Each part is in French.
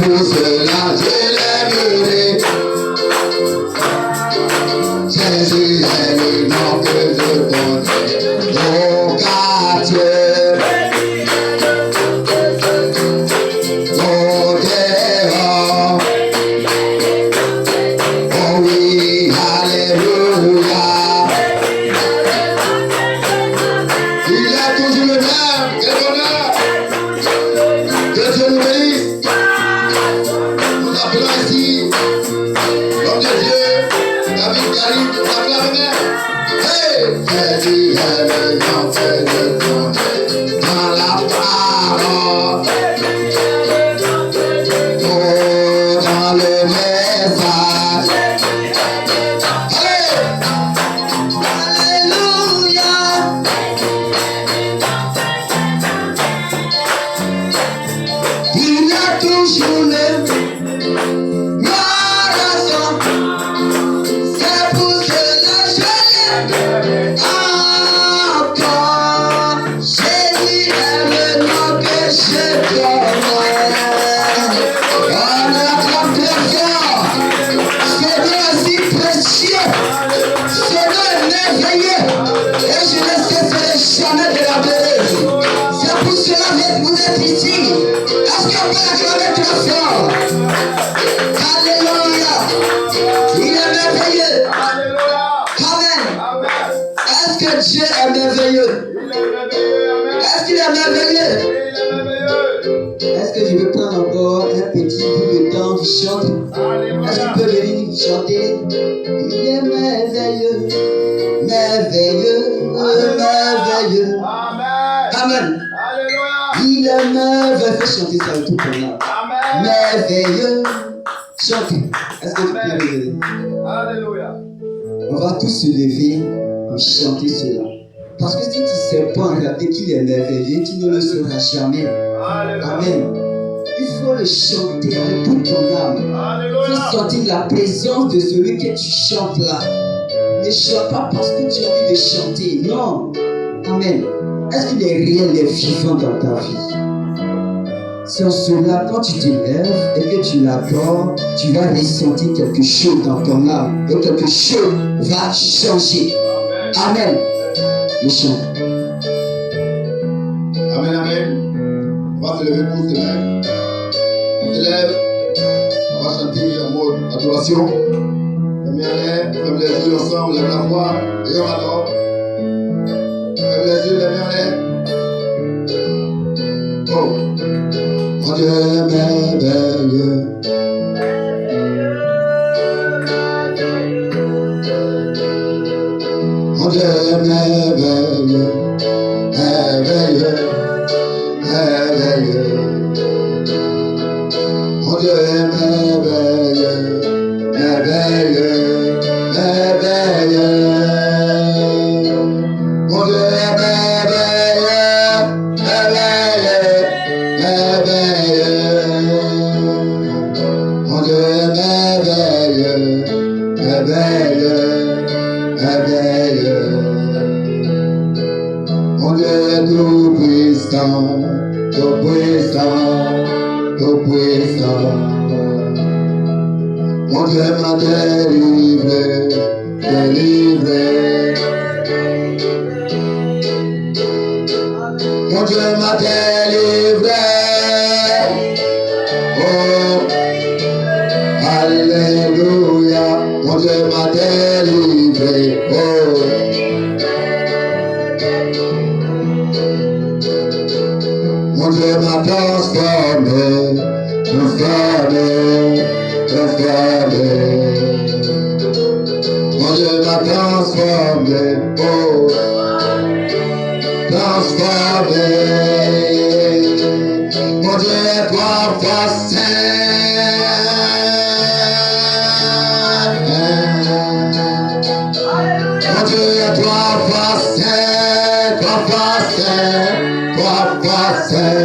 pour cela je l'aimerai. Jésus est le nom que je connais. Oh, car Dieu, oh, Déa, oh oui, alléluia. Il est toujours le même, quel bonheur. Que Dieu nous bénisse. Nous appelons ici l'homme de Dieu, David Karim, nous appelons le même. Hey! Jésus est le nom que je connais dans la parole, oh, dans le message. Hey! Alléluia! Il a toujours le raison. C'est pour cela je l'aime encore. Jésus est le nom que je connais. On acclame très fort. Ce nom est si précieux. Ce nom est merveilleux. Et je ne cesserai jamais de l'adorer. C'est pour cela que vous êtes ici. Est-ce qu'on peut acclamer très fort? Alléluia. Il est merveilleux. Amen. Est-ce que Dieu est merveilleux? Est-ce qu'il est merveilleux? Est-ce que je peux prendre encore un petit peu de temps du chant? Est-ce que tu peux venir chanter? Il est merveilleux, merveilleux, merveilleux. Amen. Il est merveilleux. Fais chanter ça tout pour moi. Merveilleux. Chantez. Est-ce que tu peux lever? Alléluia. On va tous se lever pour chanter cela. Parce que si tu ne sais pas en réalité qu'il est merveilleux, tu ne le sauras jamais. Amen. Il faut le chanter de toute ton âme. Il faut sentir la présence de celui que tu chantes là. Ne chante pas parce que tu as envie de chanter. Non. Amen. Est-ce qu'il est réel, il est vivant dans ta vie? C'est en cela, quand tu te lèves et que tu l'adores, tu vas ressentir quelque chose dans ton âme et quelque chose va changer. Amen. Le chant. Amen, amen. On va se lever pour cela. On se lève. On va chanter en mode adoration. Ferme les yeux ensemble, lève la voix et on adore. Ferme les yeux, lève en l'air. Oh. Mon Dieu est merveilleux. Mon Dieu est merveilleux, merveilleux, merveilleux. Mon Dieu est merveilleux, merveilleux, merveilleux. Mon Dieu est merveilleux, merveilleux, merveilleux. Mon Dieu est merveilleux, merveilleux, merveilleux. Mon Dieu est tout puissant, tout puissant, tout puissant. Mon Dieu m'a délivré, délivré. Mon Dieu m'a délivré. Oh, alléluia. Mon Dieu m'a délivré. Oh, mon Dieu m'a transformé, transformé, transformé. Mon Dieu m'a transformé. Oh, transformé. Mon Dieu est trois fois saint. Mon Dieu est trois fois saint, trois fois saint, trois fois saint.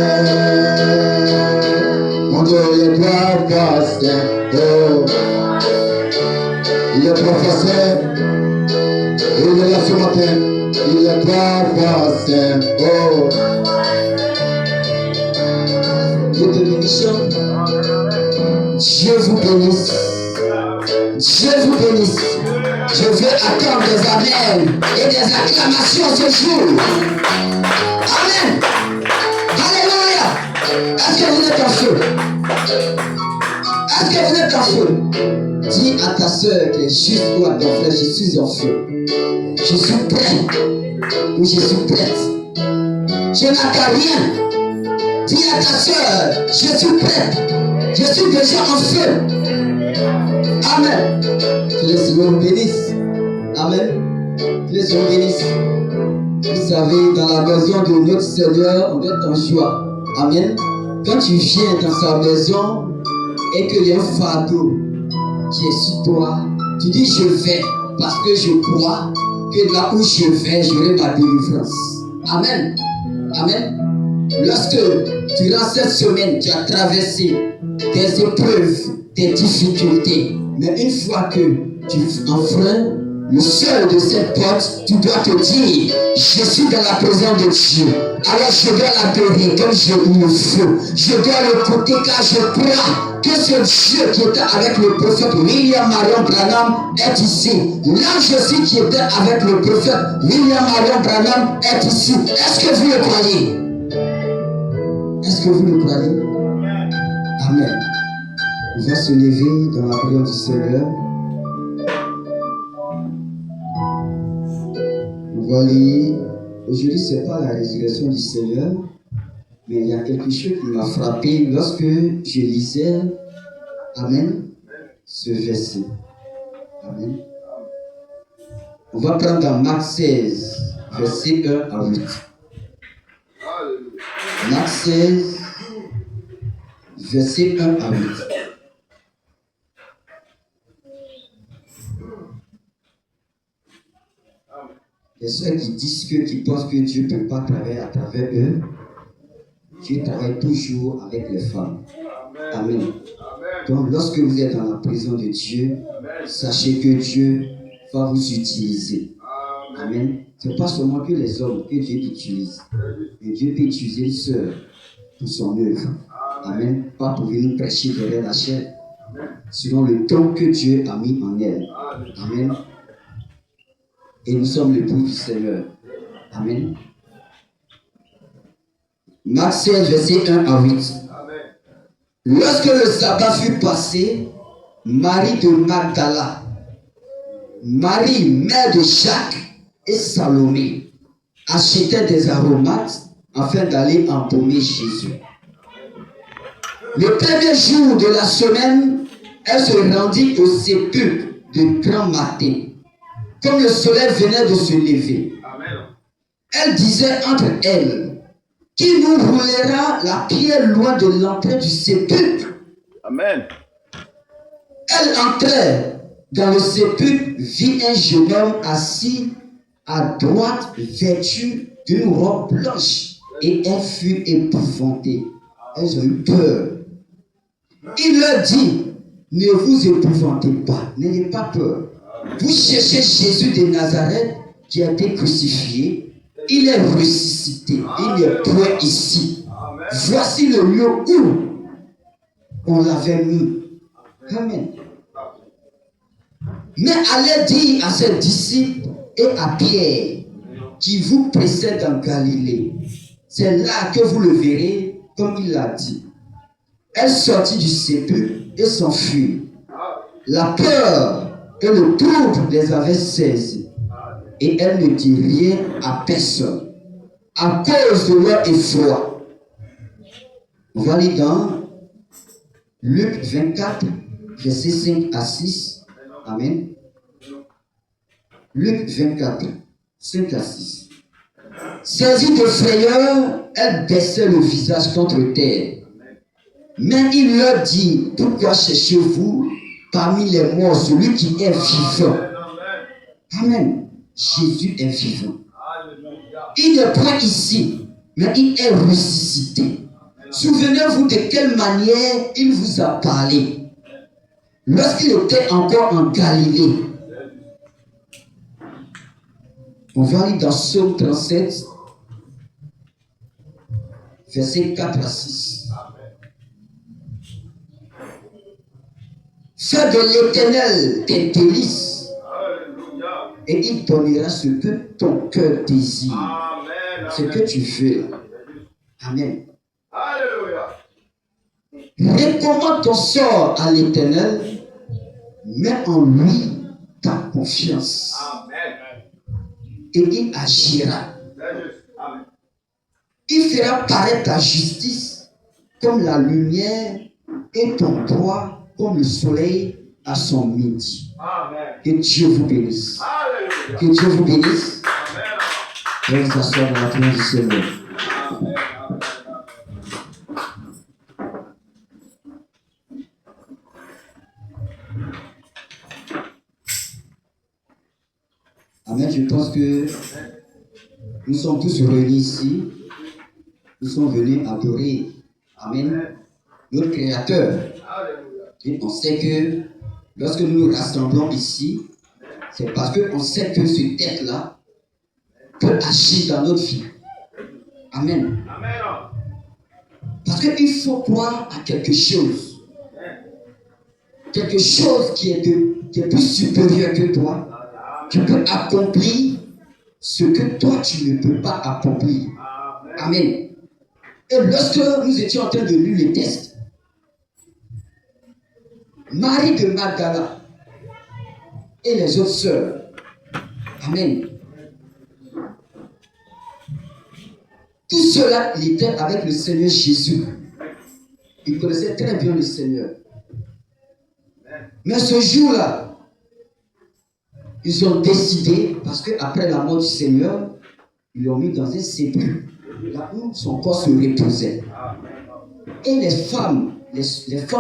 Mon Dieu est trois fois saint. Oh. Il est trois fois saint. Il est là ce matin. Il est trois fois saint. Oh. Dieu te bénisse. Dieu vous bénisse. Dieu vous bénisse. Je veux attendre des amens et des acclamations ce jour. Amen. Alléluia. Est-ce que vous êtes en feu? Est-ce que vous êtes en feu? Dis à ta soeur qui est juste ou à ton frère, je suis en feu. Je suis prêt. Ou je suis prête. Je n'attends rien. Dis à ta soeur, je suis prête. Je suis déjà en feu. Amen. Que le Seigneur vous bénisse. Amen. Que le Seigneur vous bénisse. Vous savez, dans la maison de notre Seigneur, on est en joie. Amen. Quand tu viens dans sa maison et qu'il y a un fardeau qui est sur toi, tu dis je vais parce que je crois que là où je vais, j'aurai ma délivrance. Amen. Amen. Lorsque durant cette semaine tu as traversé des épreuves, des difficultés, mais une fois que tu enfreins le seuil de cette porte, tu dois te dire, je suis dans la présence de Dieu. Alors je dois l'adorer comme il le faut. Je dois l'écouter car je crois que ce Dieu qui était avec le prophète William Marion Branham est ici. L'ange aussi qui était avec le prophète William Marion Branham est ici. Est-ce que vous le croyez? Est-ce que vous le croyez? Amen. On va se lever dans la prière du Seigneur. On va lire. Aujourd'hui, ce n'est pas la résurrection du Seigneur, mais il y a quelque chose qui m'a frappé lorsque je lisais, Amen, ce verset. Amen. On va prendre dans Marc 16, verset 1 à 8. Marc 16, verset 1 à 8. Les ceux qui pensent que Dieu ne peut pas travailler à travers eux, Dieu travaille toujours avec les femmes. Amen. Donc, lorsque vous êtes dans la présence de Dieu, sachez que Dieu va vous utiliser. Amen. Ce n'est pas seulement que les hommes que Dieu utilise, mais Dieu peut utiliser une sœur pour son œuvre. Amen. Pas pour venir prêcher derrière la chair, selon le don que Dieu a mis en elle. Amen. Et nous sommes l'époux du Seigneur. Amen. Marc 16, verset 1 à 8. Lorsque le sabbat fut passé, Marie de Magdala, Marie, mère de Jacques et Salomé, achetaient des aromates afin d'aller embaumer Jésus. Le premier jour de la semaine, elle se rendit au sépulcre de grand matin, comme le soleil venait de se lever. Amen. Elle disait entre elles, qui nous roulera la pierre loin de l'entrée du sépulcre? Amen. Elle entrait dans le sépulcre, vit un jeune homme assis à droite, vêtu d'une robe blanche, et elle fut épouvantée. Elles ont eu peur. Il leur dit, ne vous épouvantez pas, n'ayez pas peur. Vous cherchez Jésus de Nazareth qui a été crucifié. Il est ressuscité. Il n'est point ici. Voici le lieu où on l'avait mis. Amen. Mais allez dire à ses disciples et à Pierre qui vous précède en Galilée. C'est là que vous le verrez comme il l'a dit. Elle sortit du sépulcre et s'enfuit. La peur et le trouble les avait saisis. Et elle ne dit rien à personne à cause de leur effroi. On va lire dans Luc 24, versets 5 à 6. Amen. Luc 24, 5 à 6. Saisie de frayeur, elle baissait le visage contre terre. Mais il leur dit, pourquoi cherchez-vous parmi les morts celui qui est vivant? Amen. Jésus est vivant. Il n'est pas ici, mais il est ressuscité. Souvenez-vous de quelle manière il vous a parlé lorsqu'il était encore en Galilée. On va lire dans Psaume 37, versets 4 à 6. Fais de l'Éternel tes délices. Et il donnera ce que ton cœur désire. Amen. Ce que tu veux. Amen. Alléluia. Recommande ton sort à l'Éternel. Mets en lui ta confiance. Amen. Et il agira. Amen. Il fera paraître ta justice comme la lumière et ton droit comme le soleil à son midi. Amen. Que Dieu vous bénisse. Alléluia. Que Dieu vous bénisse. Amen. Et vous asseoir dans la présence du Seigneur. Amen. Amen. Je pense que nous sommes tous réunis ici. Nous sommes venus adorer. Amen. Notre Créateur. Alléluia. Et on sait que lorsque nous nous rassemblons ici, c'est parce qu'on sait que ce texte-là peut agir dans notre vie. Amen. Amen. Parce qu'il faut croire à quelque chose. Quelque chose qui est plus supérieur que toi. Tu peux accomplir ce que toi tu ne peux pas accomplir. Amen. Et lorsque nous étions en train de lire les textes, Marie de Magdala et les autres sœurs, amen. Tout cela, il était avec le Seigneur Jésus. Ils connaissaient très bien le Seigneur. Mais ce jour-là, ils ont décidé, parce qu'après la mort du Seigneur, ils l'ont mis dans un sépulcre, là où son corps se reposait. Et les femmes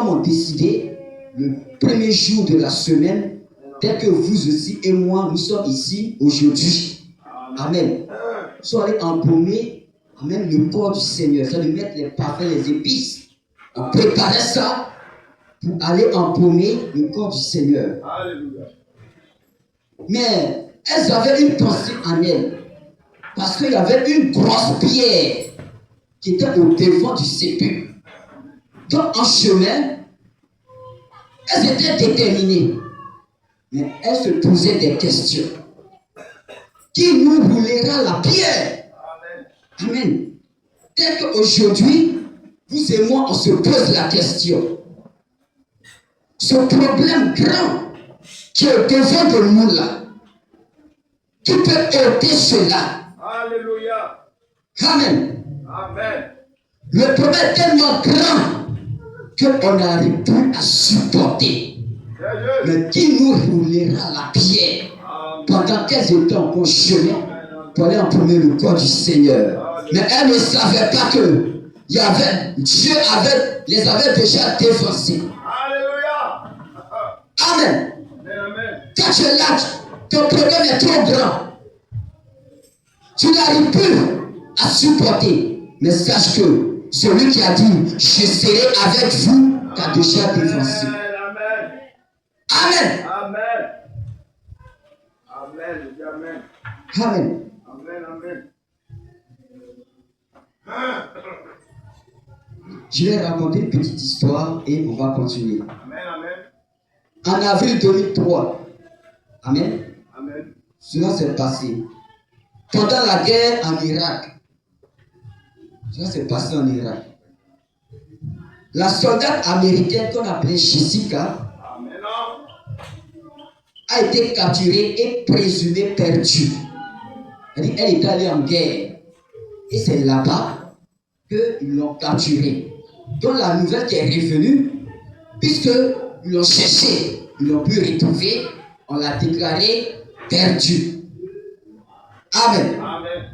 ont décidé, le premier jour de la semaine, tel que vous aussi et moi, nous sommes ici aujourd'hui. Amen. Ils sont allés embaumer, amen, le corps du Seigneur, c'est-à-dire mettre les parfums, les épices. On préparait ça pour aller embaumer le corps du Seigneur. Alléluia. Mais elles avaient une pensée en elles. Parce qu'il y avait une grosse pierre qui était au devant du sépulcre. Donc en chemin, elles étaient déterminées. Mais elles se posaient des questions. Qui nous roulera la pierre? Amen. Tel qu'aujourd'hui, vous et moi, on se pose la question. Ce problème grand qui est au devant de nous là, qui peut ôter cela. Alléluia. Amen. Amen. Le problème est tellement grand qu'on n'arrive plus à supporter. Mais qui nous roulera la pierre pendant qu'elles étaient en chemin pour aller embaumer le corps du Seigneur? Mais elles ne savaient pas que Dieu les avait déjà dévancés. Alléluia. Amen. Amen. Quand tu es là, ton problème est trop grand. Tu n'arrives plus à supporter. Mais sache que celui qui a dit, je serai avec vous, t'a déjà dévancé. Amen. Amen. Amen. Amen. Amen. Amen. Amen. Amen. Je vais raconter une petite histoire et on va continuer. Amen. Amen. En avril 2003, Amen, Amen. cela s'est passé. Pendant la guerre en Irak, cela s'est passé en Irak. La soldate américaine qu'on appelait Jessica Amen. a été capturée et présumée perdue. Elle est allée en guerre. Et c'est là-bas qu'ils l'ont capturée. Donc la nouvelle qui est revenue, puisqu'ils l'ont cherchée, ils l'ont pu retrouver, on l'a déclarée perdue. Amen. Amen.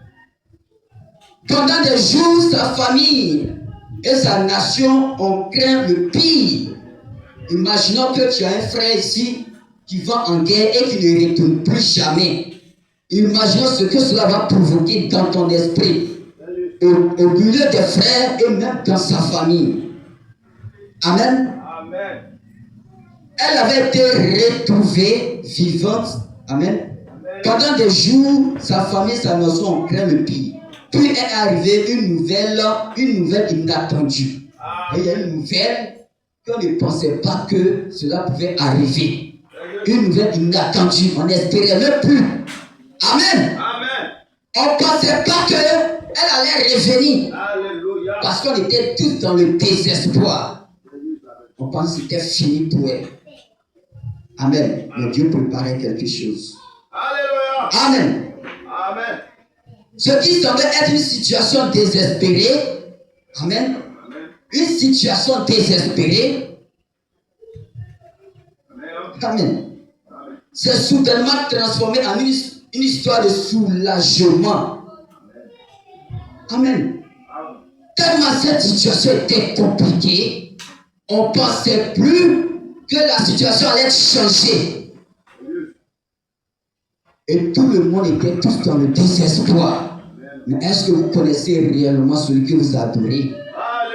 Pendant des jours, sa famille et sa nation ont craint le pire. Imaginons que tu as un frère ici qui va en guerre et qui ne retourne plus jamais. Imaginons ce que cela va provoquer dans ton esprit, au milieu des frères et même dans sa famille. Amen. Amen. Elle avait été retrouvée vivante. Amen. Pendant des jours, sa famille et sa nation ont craint le pire. Puis est arrivée une nouvelle inattendue. Et il y a une nouvelle qu'on ne pensait pas que cela pouvait arriver. Une nouvelle inattendue, on n'espérait même plus. Amen. On ne pensait pas qu'elle allait revenir. Parce qu'on était tous dans le désespoir. On pensait que c'était fini pour elle. Amen. Mais Dieu préparait quelque chose. Amen. Ce qui semblait être une situation désespérée. Amen. Une situation désespérée. Amen. C'est soudainement transformé en une histoire de soulagement. Amen. Tellement cette situation était compliquée, on ne pensait plus que la situation allait changer. Et tout le monde était tous dans le désespoir. Mais est-ce que vous connaissez réellement celui que vous adorez?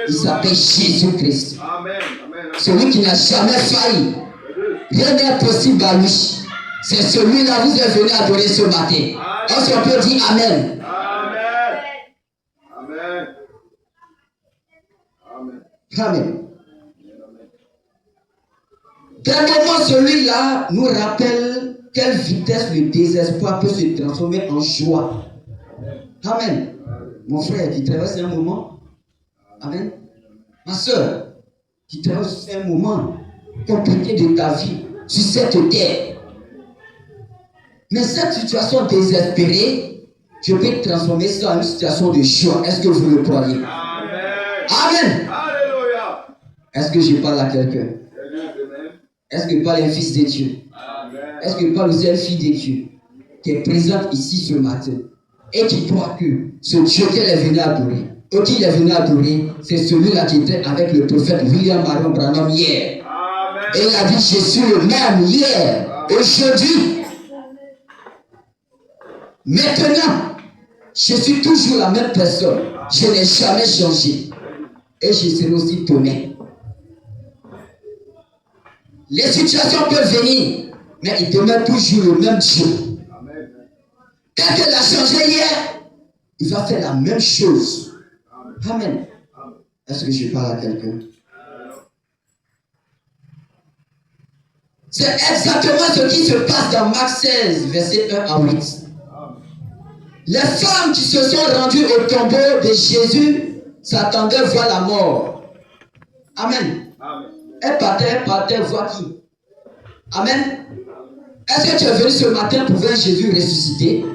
Il s'appelle Jésus-Christ. Celui qui n'a jamais failli. Rien n'est possible à lui. C'est celui-là que vous êtes venu adorer ce matin. Est-ce qu'on peut dire Amen? Amen. D'un moment, celui-là nous rappelle quelle vitesse le désespoir peut se transformer en joie. Amen. Mon frère, tu traverses un moment. Amen. Ma soeur, tu traverses un moment compliqué de ta vie sur cette terre. Mais cette situation désespérée, je peux transformer ça en une situation de joie. Est-ce que vous le croyez? Amen. Alléluia. Est-ce que je parle à quelqu'un? Est-ce que je parle à un fils de Dieu? Est-ce que je parle aux filles de Dieu qui est présente ici ce matin et qui croit que ce Dieu qu'elle est venue adorer, ou qui est venu adorer, c'est celui-là qui était avec le prophète William Marion Branham hier. Et il a dit, je suis le même hier, aujourd'hui. Maintenant, je suis toujours la même personne. Je n'ai jamais changé. Et je serai aussi demain. Les situations peuvent venir, mais il demeure toujours le même Dieu. Quand il a changé hier, il va faire la même chose. Amen. Est-ce que je parle à quelqu'un? C'est exactement ce qui se passe dans Marc 16, verset 1 à 8. Les femmes qui se sont rendues au tombeau de Jésus s'attendaient à voir la mort. Amen. Elles partaient voir qui? Amen. Est-ce que tu es venu ce matin pour voir Jésus ressuscité?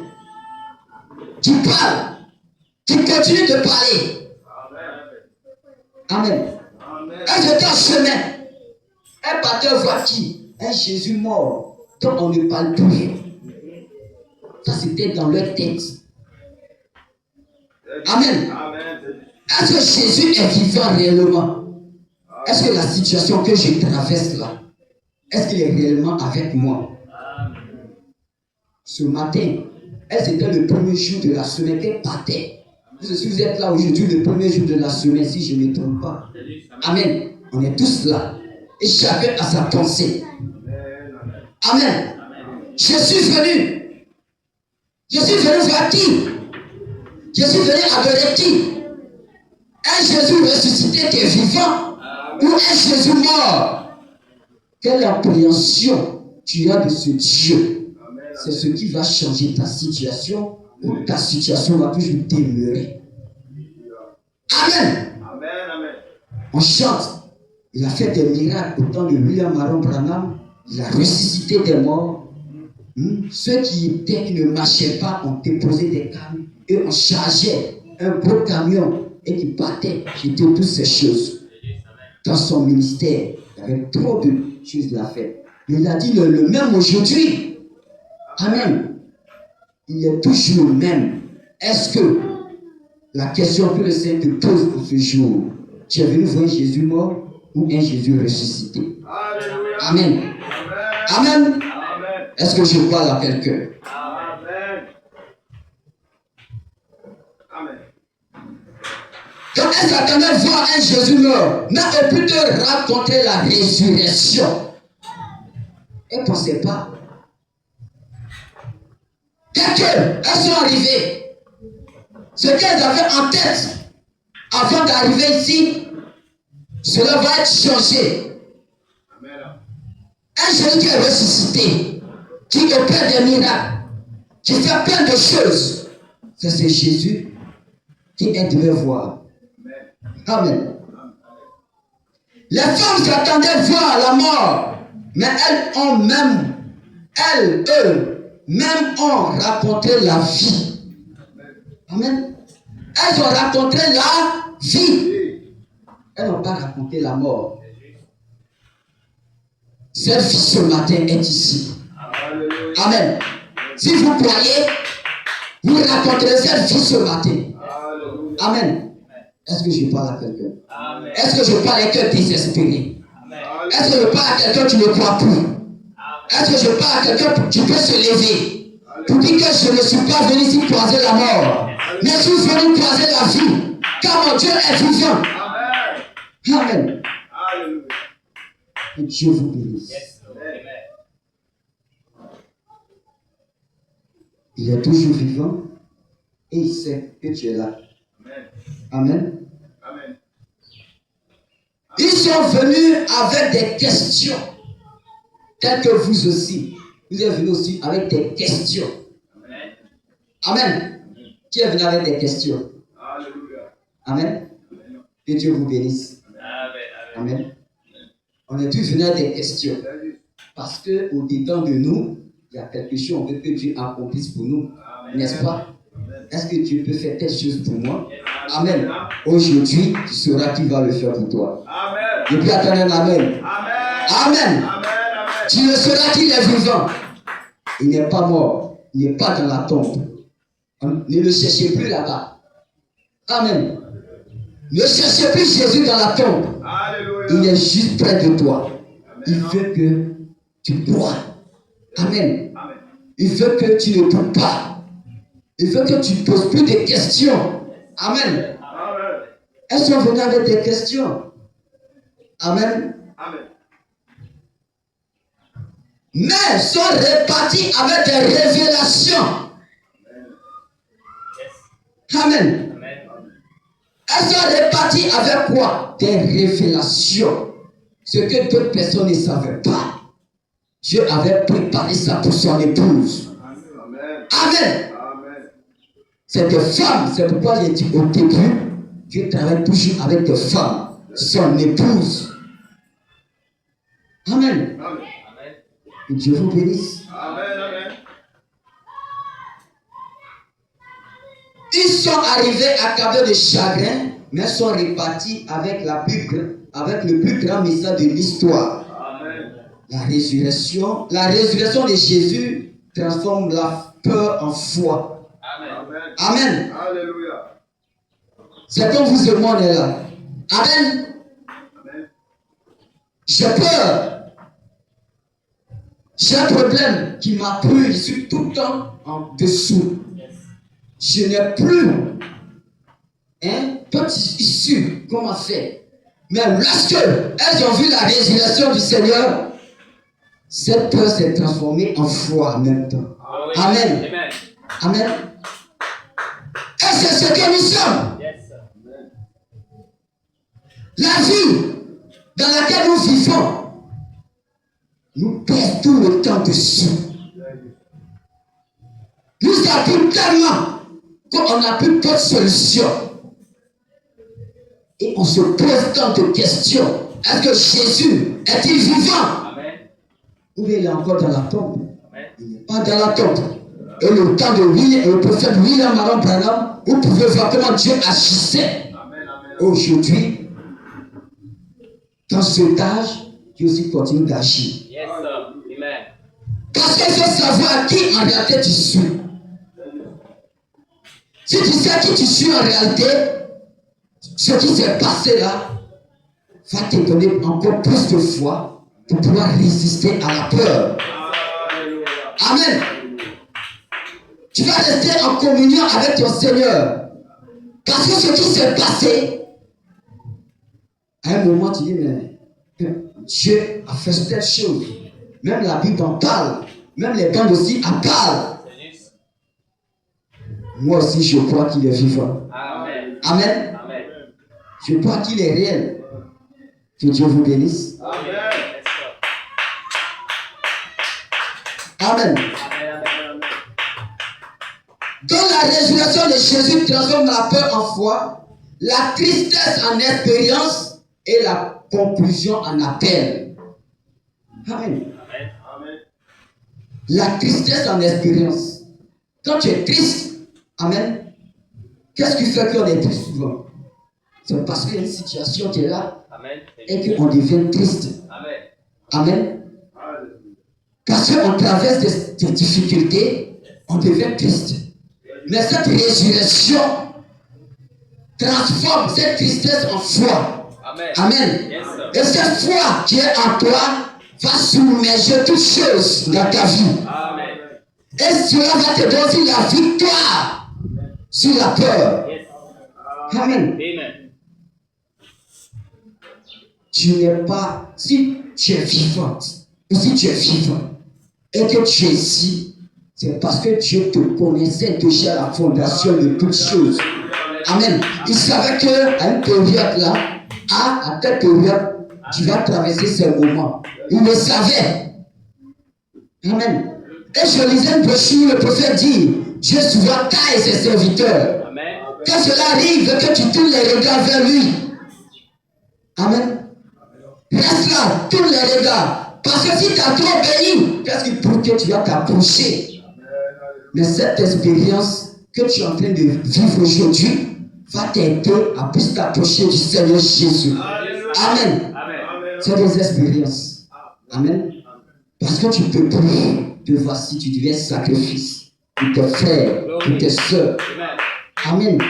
Tu parles. Tu continues de parler. Amen. Est-ce que tu es en chemin? Elles partaient voir qui? Un Jésus mort dont on ne parle plus. Ça, c'était dans leur tête. Amen. Est-ce que Jésus est vivant réellement? Est-ce que la situation que je traverse là, est-ce qu'il est réellement avec moi? Ce matin, c'était le premier jour de la semaine qu'elle partait. Si vous êtes là aujourd'hui, le premier jour de la semaine, si je ne me trompe pas. Amen. On est tous là. Et chacun a sa pensée. Amen. Je suis venu. Je suis venu voir qui? Je suis venu adorer qui? Un Jésus ressuscité qui est vivant ou un Jésus mort? Quelle appréhension tu as de ce Dieu? C'est ce qui va changer ta situation ou ta situation va toujours demeurer. Amen. On chante. Il a fait des miracles au temps de William Marion Branham. Il a ressuscité des morts. Ceux qui ne marchaient pas ont déposé des camions et on chargeait un gros camion et qui partait de toutes ces choses. Dans son ministère, il y avait trop de choses à faire. Il a dit le même aujourd'hui. Amen. Il est toujours le même. Est-ce que la question que le Seigneur te pose pour ce jour, tu es venu voir Jésus mort ou un Jésus ressuscité? Amen. Amen. Est-ce que je parle à quelqu'un? Donc elle s'attendait à voir un Jésus mort, mais au plus de raconter la résurrection. Elle ne pensait pas. Quelqu'un, elles sont arrivées. Ce qu'elles avaient en tête avant d'arriver ici, cela va être changé. Un Jésus qui est ressuscité, qui opère des miracles, qui fait plein de choses. C'est ce Jésus qui devait voir. Amen. Les femmes s'attendaient voir la mort, mais eux-mêmes ont raconté la vie. Amen. Elles ont raconté la vie. Elles n'ont pas raconté la mort. Cette vie ce matin est ici. Amen. Si vous croyez, vous raconterez cette vie ce matin. Amen. Est-ce que je parle à quelqu'un? Est-ce que je parle à quelqu'un désespéré? Est-ce que je parle à quelqu'un qui ne croit plus? Est-ce que je parle à quelqu'un qui peut se lever pour dire que je ne suis pas venu ici croiser la mort, mais je suis venu croiser la vie, car mon Dieu est vivant. Amen. Que Dieu vous bénisse. Il est toujours vivant et il sait que tu es là. Amen. Ils sont venus avec des questions, telles que vous aussi. Vous êtes venus aussi avec des questions. Amen. Qui est venu avec des questions? Amen. Que Dieu vous bénisse. Amen. On est tous venus avec des questions. Parce qu'au-dedans de nous, il y a quelque chose qu'on veut que Dieu accomplisse pour nous. N'est-ce pas? Est-ce que Dieu peut faire telle chose pour moi? Amen. Aujourd'hui, tu sauras qui va le faire pour toi. Et puis attends un amen. Amen. Tu le sauras qu'il est vivant. Il n'est pas mort. Il n'est pas dans la tombe. Ne le cherchez plus là-bas. Amen. Ne cherchez plus Jésus dans la tombe. Il est juste près de toi. Il veut que tu crois. Amen. Il veut que tu ne doutes pas. Il veut que tu ne poses plus de questions. Amen. Elles sont venues avec des questions. Amen. Mais sont réparties avec des révélations. Amen. Elles sont réparties avec quoi? Des révélations. Ce que d'autres personnes ne savaient pas. Dieu avait préparé ça pour son épouse. Amen. C'est des femmes. C'est pourquoi j'ai dit au début, Dieu travaille toujours avec des femmes. Son épouse. Amen. Que Dieu vous bénisse. Ils sont arrivés accablés de chagrin, mais sont répartis avec le plus grand message de l'histoire. La résurrection de Jésus transforme la peur en foi. Amen. C'est comme vous et moi, on est là. Amen. J'ai peur. J'ai un problème qui m'a pris. Je suis tout le temps en dessous. Je n'ai plus. Toi, tu es sûr comment faire. Mais lorsque elles ont vu la résurrection du Seigneur, cette peur s'est transformée en foi en même temps. Amen. Amen. Et c'est ce que nous sommes. La vie dans laquelle nous vivons nous pèse tout le temps dessus. Nous avons tellement qu'on n'a plus d'autre solution. Et on se pose tant de questions. Est-ce que Jésus est-il vivant? Ou bien il est encore dans la tombe? Il n'est pas dans la tombe. Et le temps de le prophète William Marion Branham, vous pouvez voir comment Dieu agissait. Aujourd'hui, dans cet âge, Dieu aussi continue d'agir. Parce qu'il faut savoir qui en réalité tu suis. Si tu sais qui tu suis en réalité, ce qui s'est passé là va te donner encore plus de foi pour pouvoir résister à la peur. Amen. Tu vas rester en communion avec ton Seigneur. Parce que ce qui s'est passé, à un moment tu dis, mais Dieu a fait cette chose. Même la Bible en parle. Même les bandes aussi en parlent. Moi aussi, je crois qu'il est vivant. Amen. Amen. Amen. Je crois qu'il est réel. Que Dieu vous bénisse. Amen. Amen. Dans la résurrection de Jésus transforme la peur en foi, la tristesse en expérience et la conclusion en appel. Amen. La tristesse en expérience. Quand tu es triste, amen, qu'est-ce qui fait qu'on est triste souvent? C'est parce qu'il y a une situation qui est là et qu'on devient triste. Amen. Parce qu'on traverse des difficultés, on devient triste. Mais cette résurrection transforme cette tristesse en foi. Amen. Et cette foi qui est en toi va submerger toutes choses dans ta vie. Et cela va te donner la victoire sur la peur. Amen. Tu n'es pas, si tu es vivante, ou si tu es vivant, et que tu es ici, c'est parce que Dieu te connaissait déjà à la fondation de toutes choses. Amen. Il savait qu'à une période là, à telle période, tu vas traverser ces moments. Il le savait. Amen. Et je lisais une brochure, le prophète dit, Dieu souvent taille ses serviteurs. Amen. Quand cela arrive, que tu tournes les regards vers lui. Amen. Reste là, tourne les regards. Parce que si tu as trop obéi, qu'est-ce qui prouve que tu vas t'approcher? Mais cette expérience que tu es en train de vivre aujourd'hui va t'aider à plus t'approcher du Seigneur Jésus. Amen. C'est des expériences. Amen. Parce que tu ne peux plus te voir si tu deviens sacrifice pour tes frères, pour tes soeurs. Amen.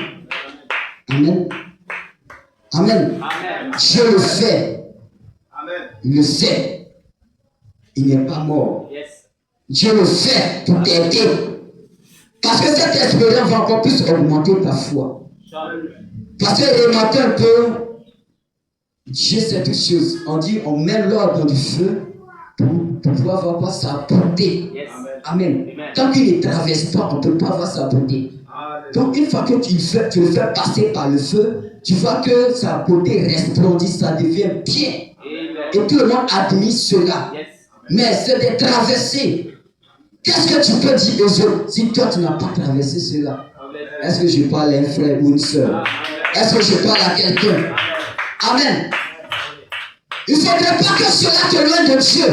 Amen. Amen. Dieu le fait. Il le sait. Il n'est pas mort. Dieu le fait pour t'aider. Parce que cette expérience va encore plus augmenter ta foi. Parce que remarquez un peu, Dieu sait toutes choses. On dit, on met l'ordre du feu pour pouvoir voir sa beauté. Amen. Tant qu'il ne traverse pas, on ne peut pas voir sa beauté. Donc une fois que tu le fais passer par le feu, tu vois que sa beauté resplendit, ça devient bien. Et tout le monde admire cela. Mais c'est des traversées. Qu'est-ce que tu peux dire aux autres si toi tu n'as pas traversé cela? Est-ce que je parle à un frère ou une soeur? Est-ce que je parle à quelqu'un? Amen. Il ne faudrait pas que cela te loigne de Dieu.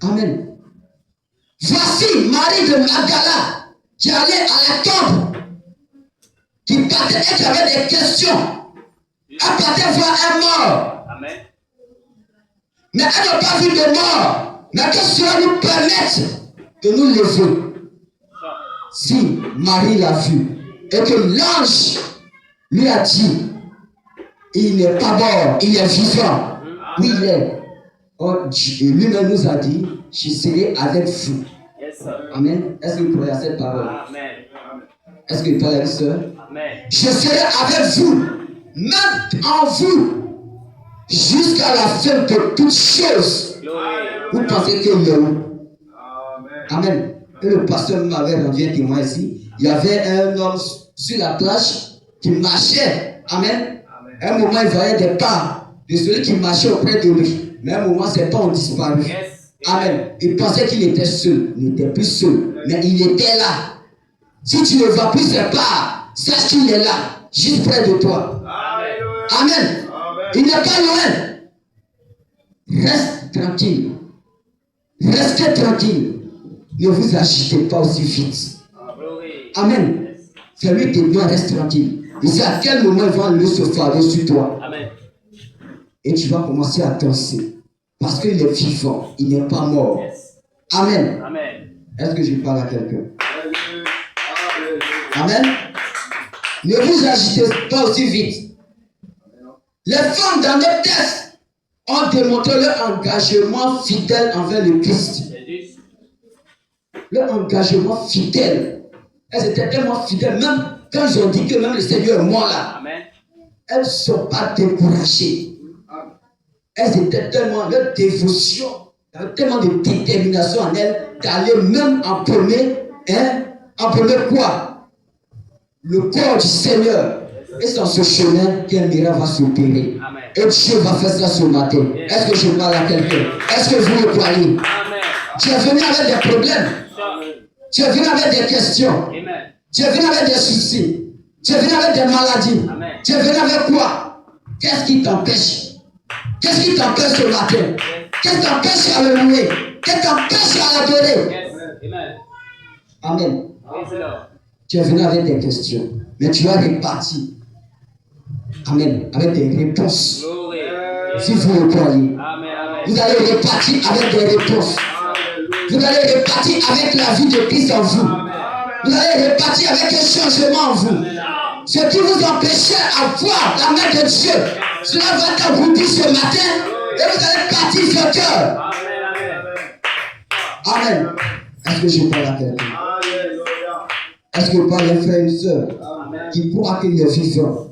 Amen. Voici Marie de Magdala qui allait à la tombe, qui partait et qui avait des questions. Elle partait voir un mort. Amen. Mais elle n'a pas vu de mort. Mais que cela nous permette de nous lever. Si Marie l'a vu et que l'ange lui a dit, il n'est pas mort, il est vivant. Oui, il est. Oh, lui-même nous a dit, je serai avec vous. Amen. Est-ce que vous croyez à cette parole? Est-ce que vous parlez à une soeur? Je serai avec vous, même en vous, jusqu'à la fin de toutes choses. Vous pensez qu'il est où? Amen. Et le pasteur m'avait rendu un témoin ici. Il y avait un homme sur la plage qui marchait. Amen. À un moment, il voyait des pas de celui qui marchait auprès de lui. Mais à un moment, ses pas ont disparu. Amen. Il pensait qu'il était seul. Il n'était plus seul. Mais il était là. Si tu ne vois plus ses pas, sache qu'il est là, juste près de toi. Amen. Il n'est pas loin. Reste tranquille. Restez tranquille. Ne vous agitez pas aussi vite. Amen. C'est lui qui doit rester tranquille. Il sait à quel moment il va le se faire sur toi. Amen. Et tu vas commencer à danser. Parce qu'il est vivant. Il n'est pas mort. Amen. Amen. Est-ce que je parle à quelqu'un? Amen. Ne vous agitez pas aussi vite. Les femmes dans notre texte ont démontré leur engagement fidèle envers le Christ. Leur engagement fidèle. Elles étaient tellement fidèles, même quand ils ont dit que même le Seigneur est mort là. Amen. Elles ne sont pas découragées. Elles étaient tellement, leur dévotion, tellement de détermination en elles d'aller même en premier quoi? Le corps du Seigneur. Et c'est dans ce chemin qu'un miracle va s'opérer. Et Dieu va faire ça ce matin. Est-ce que je parle à quelqu'un? Est-ce que vous le croyez? Tu es venu avec des problèmes. Tu es venu avec des questions. Tu es venu avec des soucis. Tu es venu avec des maladies. Tu es venu avec quoi? Qu'est-ce qui t'empêche? Qu'est-ce qui t'empêche ce matin? Qu'est-ce qui t'empêche à le louer? Qu'est-ce qui t'empêche à l'adorer? Amen. Tu es venu avec des questions, mais tu as réparti. Amen. Avec des réponses. Si vous le croyez. Vous allez répartir avec des réponses. Vous allez répartir avec la vie de Christ en vous. Vous allez répartir avec un changement en vous. Ce qui vous empêchait à voir la main de Dieu, cela va t'aboutir ce matin et vous allez partir ce cœur. Amen. Est-ce que je parle à quelqu'un? Est-ce que je parle à un frère et une soeur qui croit qu'il est vivant?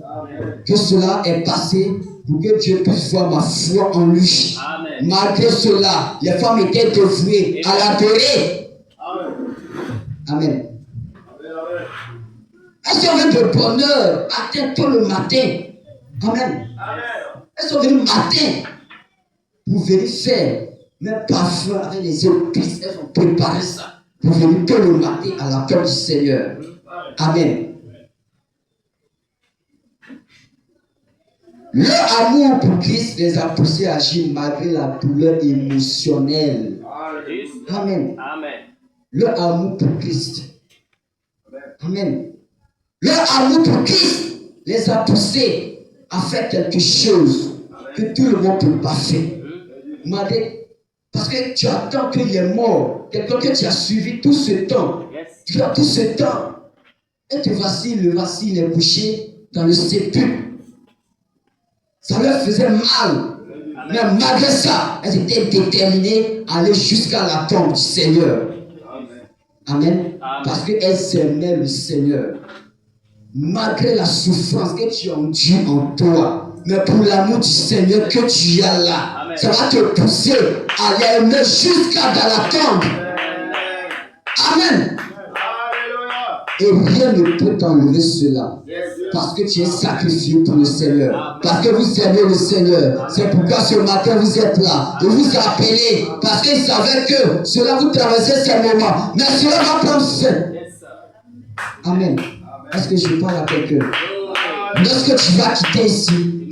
Que cela est passé pour que Dieu puisse voir ma foi en lui. Malgré cela, les femmes étaient dévouées à l'adorer. Amen. Elles sont venues de bonheur, matin, tôt le matin. Amen. Elles sont venues matin pour venir faire, même parfois avec les épices, elles ont préparé ça pour venir tôt le matin à la porte du Seigneur. Amen. Leur amour pour Christ les a poussés à agir malgré la douleur émotionnelle. Amen. Leur amour pour Christ. Amen. Leur amour pour Christ les a poussés à faire quelque chose que tout le monde ne peut pas faire. Parce que tu attends qu'il est mort. Quelqu'un que tu as suivi tout ce temps. Tu as tout ce temps. Et te voici, le voici, il est couché dans le sépulcre. Ça leur faisait mal. Mais malgré ça, elles étaient déterminées à aller jusqu'à la tombe du Seigneur. Amen. Parce qu'elles aimaient le Seigneur. Malgré la souffrance que tu as endurée en toi, mais pour l'amour du Seigneur que tu as là, ça va te pousser à l'aimer jusqu'à dans la tombe. Amen. Et rien ne peut t'enlever cela. Parce que tu es sacrifié pour le Seigneur. Parce que vous aimez le Seigneur. C'est pourquoi ce matin vous êtes là. Et vous appelez. Parce qu'il savait que cela vous traversait ces moments. Mais cela va prendre fin. Amen. Est-ce que je parle à quelqu'un? Lorsque tu vas quitter ici,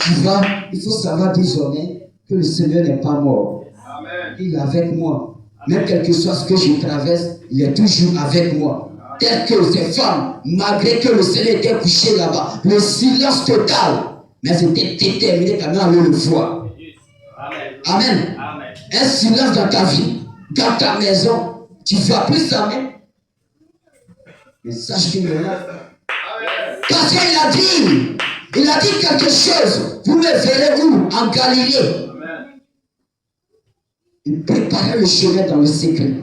il faut savoir désormais que le Seigneur n'est pas mort. Il est avec moi. Même quel que soit ce que je traverse, il est toujours avec moi. Tel que ces femmes, malgré que le Seigneur était couché là-bas, le silence total, mais elles étaient déterminées quand même à le voir. Amen. Un silence dans ta vie, dans ta maison, tu ne vois plus ça même. Mais sache qu'il est là. Parce qu'il a dit quelque chose. Vous me verrez où? En Galilée. Il préparait le chemin dans le secret.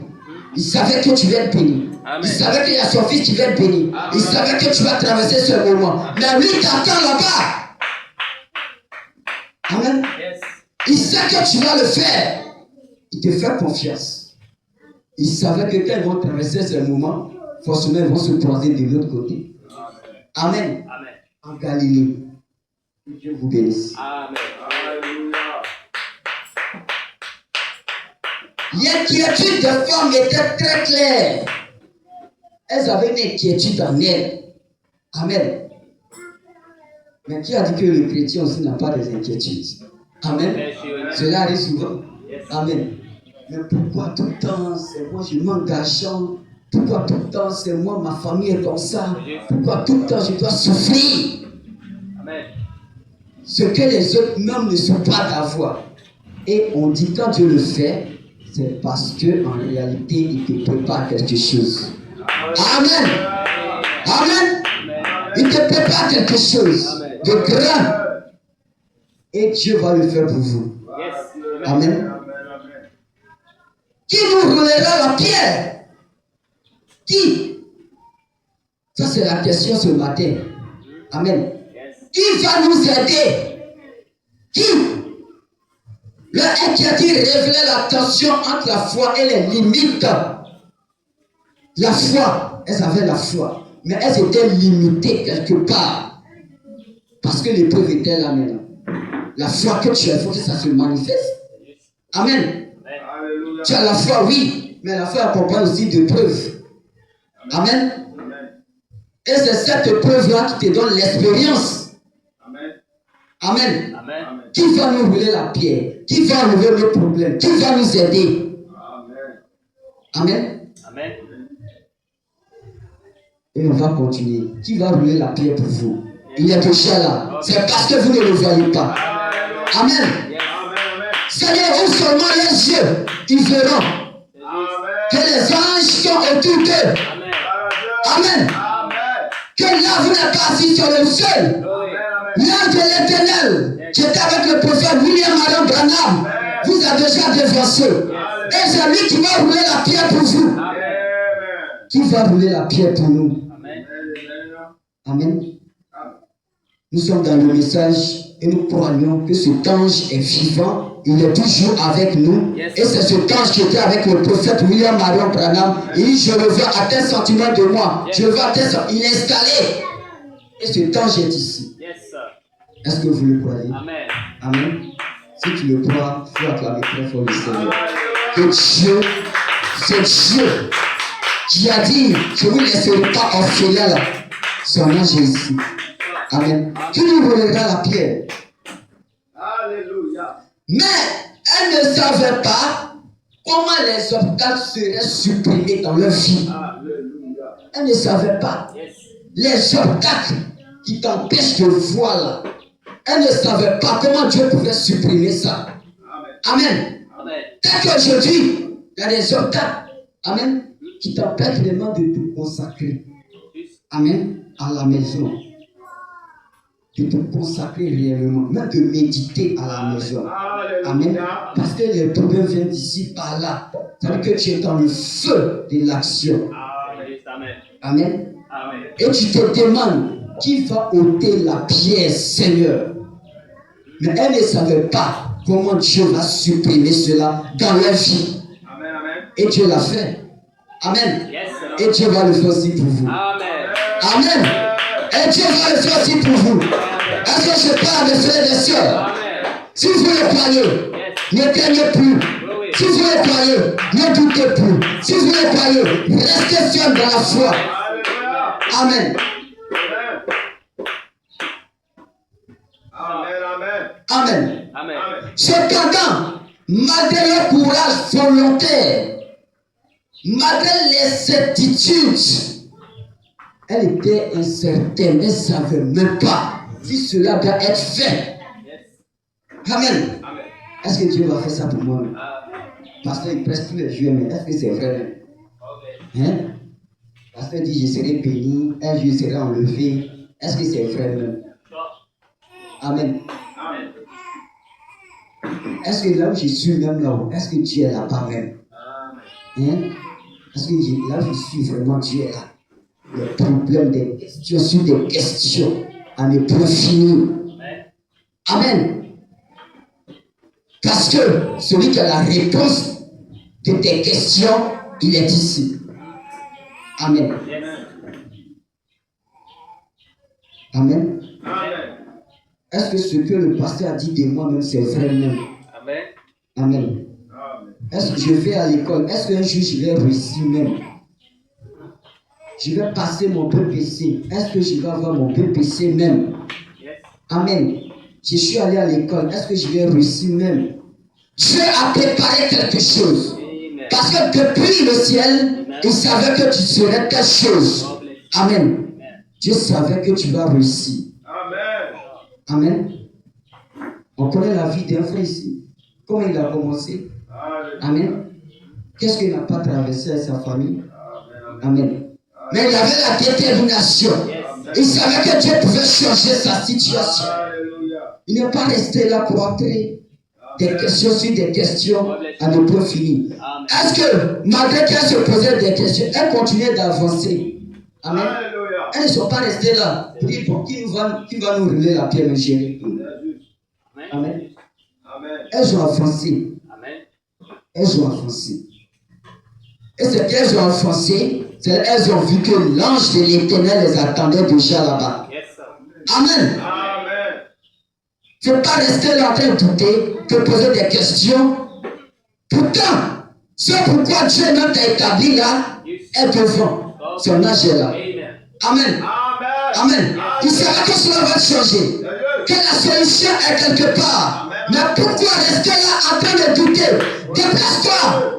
Il savait que tu vas être béni. Il savait qu'il y a son fils qui va être béni. Il savait que tu vas traverser ce moment. Mais lui, t'attend là-bas. Amen. Il sait que tu vas le faire. Il te fait confiance. Il savait que quand ils vont traverser ce moment, forcément, ils vont se croiser de l'autre côté. Amen. En Galilée. Que Dieu vous bénisse. Amen. L'inquiétude des femmes était très claire. Elles avaient une inquiétude en elles. Amen. Mais qui a dit que le chrétien aussi n'a pas des inquiétudes? Amen. Cela arrive souvent. Amen. Mais pourquoi tout le temps c'est moi, je manque d'argent? Pourquoi tout le temps c'est moi, ma famille est comme ça? Pourquoi tout le temps je dois souffrir? Amen. Ce que les autres même ne sont pas d'avoir. Et on dit quand Dieu le fait, c'est parce qu'en réalité, il te prépare quelque chose. Amen. Amen. Il te prépare quelque chose de grand. Et Dieu va le faire pour vous. Amen. Qui nous roulera la pierre? Qui? Ça, c'est la question ce matin. Amen. Qui va nous aider? Qui? Leur inquiétude révélait la tension entre la foi et les limites. La foi, elles avaient la foi, mais elles étaient limitées quelque part. Parce que l'épreuve était là maintenant. La foi que tu as, il faut que ça se manifeste. Amen. Alléluia. Tu as la foi, oui, mais la foi accompagne aussi d'épreuves. Amen. Et c'est cette épreuve-là qui te donne l'expérience. Amen. Amen. Amen. Qui va nous rouler la pierre? Qui va enlever nos problèmes? Qui va nous aider? Amen. Amen. Amen. Et on va continuer. Qui va rouler la pierre pour vous? Il est déjà là. C'est parce que vous ne le voyez pas. Amen. Seigneur, où seulement les yeux, ils verront que les anges sont autour d'eux. Amen. Que là, vous n'êtes pas assis sur le sol. L'ange de l'Éternel, j'étais avec le prophète William Marion Branham, vous a déjà dévancé. Et c'est lui qui va rouler la pierre pour vous. Qui va rouler la pierre pour nous? Amen. Nous sommes dans le message et nous croyons que cet ange est vivant, il est toujours avec nous. Et c'est cet ange qui était avec le prophète William Marion Branham. Il dit, je le vois à tel sentiment de moi. Je le vois à tel sentiment. Il est installé. Et cet ange est ici. Est-ce que vous le croyez? Amen. Amen. Si tu le crois, il faut acclamer très fort le Seigneur. Que Dieu, c'est Dieu qui a dit, je ne vous laisserai pas orphelin là. Son ange est ici. Amen. Qui nous roulera la pierre? Alléluia. Mais elle ne savait pas comment les obstacles seraient supprimés dans leur vie. Alléluia. Elle ne savait pas les obstacles qui t'empêchent de voir là. Elle ne savait pas comment Dieu pouvait supprimer ça. Amen. Amen. Dès qu'aujourd'hui, il y a des obstacles, amen, qui t'empêchent vraiment de te consacrer. Amen. À la maison. De te consacrer réellement, même de méditer à la maison. Amen. Parce que les problèmes viennent d'ici par là. Ça veut dire que tu es dans le feu de l'action. Amen. Amen. Et tu te demandes qui va ôter la pierre, Seigneur. Mais elle ne savait pas comment Dieu va supprimer cela dans leur vie. Et Dieu l'a fait. Amen. Et Dieu va le faire aussi pour vous. Amen. Amen. Et Dieu va le faire aussi pour vous. Est-ce que je parle de frères et de sœurs? Si vous le croyez, ne craignez plus. Si vous le croyez, ne doutez plus. Si vous le croyez, restez ferme dans la foi. Amen. Amen. Amen. Cependant, malgré le courage volontaire, malgré les certitudes, elle était incertaine, elle ne savait même pas si cela doit être fait. Amen. Est-ce que Dieu va faire ça pour moi? Parce qu'il presse tous les jours, mais est-ce que c'est vrai? Hein? Parce qu'il dit, je serai béni, un jour je serai enlevé. Est-ce que c'est vrai même? Amen. Est-ce que là où je suis même là-haut, est-ce que Dieu est là-bas même? Hein? Est-ce que là où je suis vraiment Dieu est là? Les problèmes, des questions sur des questions à ne plus finir. Amen. Parce que celui qui a la réponse de tes questions, il est ici. Amen. Amen. Est-ce que ce que le pasteur a dit de moi-même, c'est vrai même? Amen. Amen. Est-ce que je vais à l'école? Est-ce qu'un jour je vais réussir même? Je vais passer mon BPC. Est-ce que je vais avoir mon BPC même? Amen. Je suis allé à l'école. Est-ce que je vais réussir même? Dieu a préparé quelque chose. Parce que depuis le ciel, il savait que tu serais quelque chose. Amen. Dieu savait que tu vas réussir. Amen. On connaît la vie d'un frère ici. Comment il a commencé? Amen. Qu'est-ce qu'il n'a pas traversé avec sa famille? Amen. Mais il avait la détermination. Il savait que Dieu pouvait changer sa situation. Il n'est pas resté là pour entrer des questions sur des questions à ne pas finir. Est-ce que malgré qu'elle se posait des questions, elle continuait d'avancer? Amen. Elles ne sont pas restées là pour dire bon, qui va nous rouler la pierre, mais gérer. Amen. Elles ont avancé. Elles ont avancé. Et c'est qu'elles ont avancé, elles ont vu que l'ange de l'Éternel les attendait déjà là-bas. Amen. Tu ne peux pas rester là en train de douter, te poser des questions. Pourtant, c'est pourquoi Dieu même t'a établi là, est devant. Son âge est là. Amen. Amen. Il savait que cela va changer. Que la solution est quelque part. Mais pourquoi rester là en train de douter? Déplace-toi.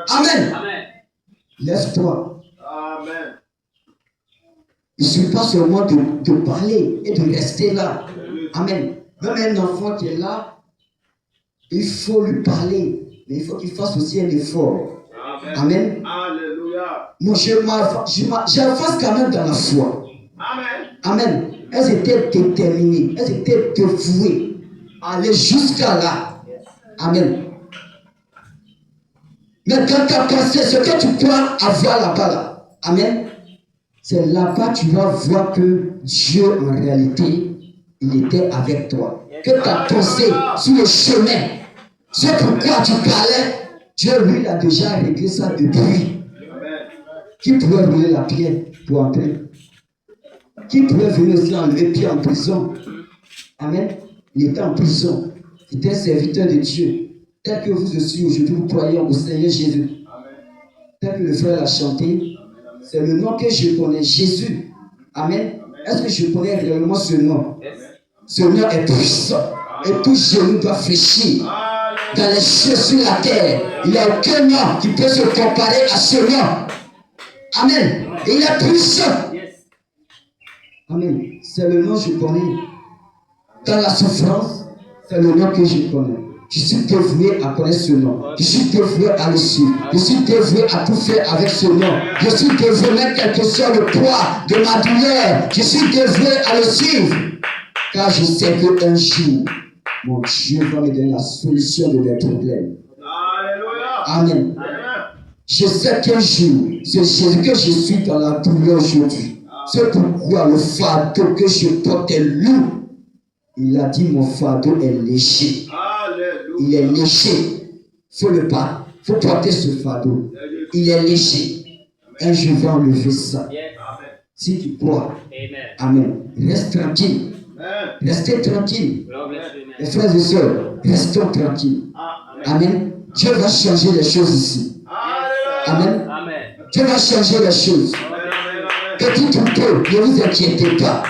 Amen. Lève-toi. Amen. Il ne suffit pas seulement de parler et de rester là. Amen. Même un enfant qui est là, il faut lui parler. Mais il faut qu'il fasse aussi un effort. Amen. Alléluia. Moi, j'avance quand même dans la foi. Amen. Amen. Elles étaient déterminées. Elles étaient dévouées à aller jusqu'à là. Amen. Mais dans ta pensée, ce que tu crois avoir là-bas, là. Amen. C'est là-bas que tu vas voir que Dieu, en réalité, il était avec toi. Que ta pensée sur le chemin, c'est pourquoi tu parlais, Dieu, lui, il a déjà réglé ça depuis. Qui pouvait rouler la pierre pour entrer? Qui pouvait venir aussi enlever Pierre en prison? Amen. Il était en prison. Il était serviteur de Dieu. Tel que vous aussi aujourd'hui, vous croyez au Seigneur Jésus. Tel que le frère l'a chanté, c'est le nom que je connais, Jésus. Amen. Est-ce que je connais réellement ce nom? Ce nom est puissant. Et tout genou doit fléchir. Dans les cieux, sur la terre, il n'y a aucun nom qui peut se comparer à ce nom. Amen. Et il est puissant. Amen. C'est le nom que je connais. Dans la souffrance, c'est le nom que je connais. Je suis dévoué à connaître ce nom. Je suis dévoué à le suivre. Je suis dévoué à tout faire avec ce nom. Je suis dévoué, même quel que soit le poids de ma douleur. Je suis dévoué à le suivre. Car je sais qu'un jour, mon Dieu va me donner la solution de mes problèmes. Alléluia. Amen. Je sais qu'un jour, c'est Jésus que je suis dans la douleur aujourd'hui. C'est pourquoi le fardeau que je porte est lourd. Il a dit, mon fardeau est léger. Il est léger. Il faut le pas. Il faut porter ce fardeau. Il est léger. Un jour va enlever ça. Si tu crois. Amen. Reste tranquille. Restez tranquille. Les frères et sœurs, restons tranquilles. Amen. Dieu va changer les choses ici. Amen. Dieu va changer les choses. Petit ou peu, ne vous inquiétez pas.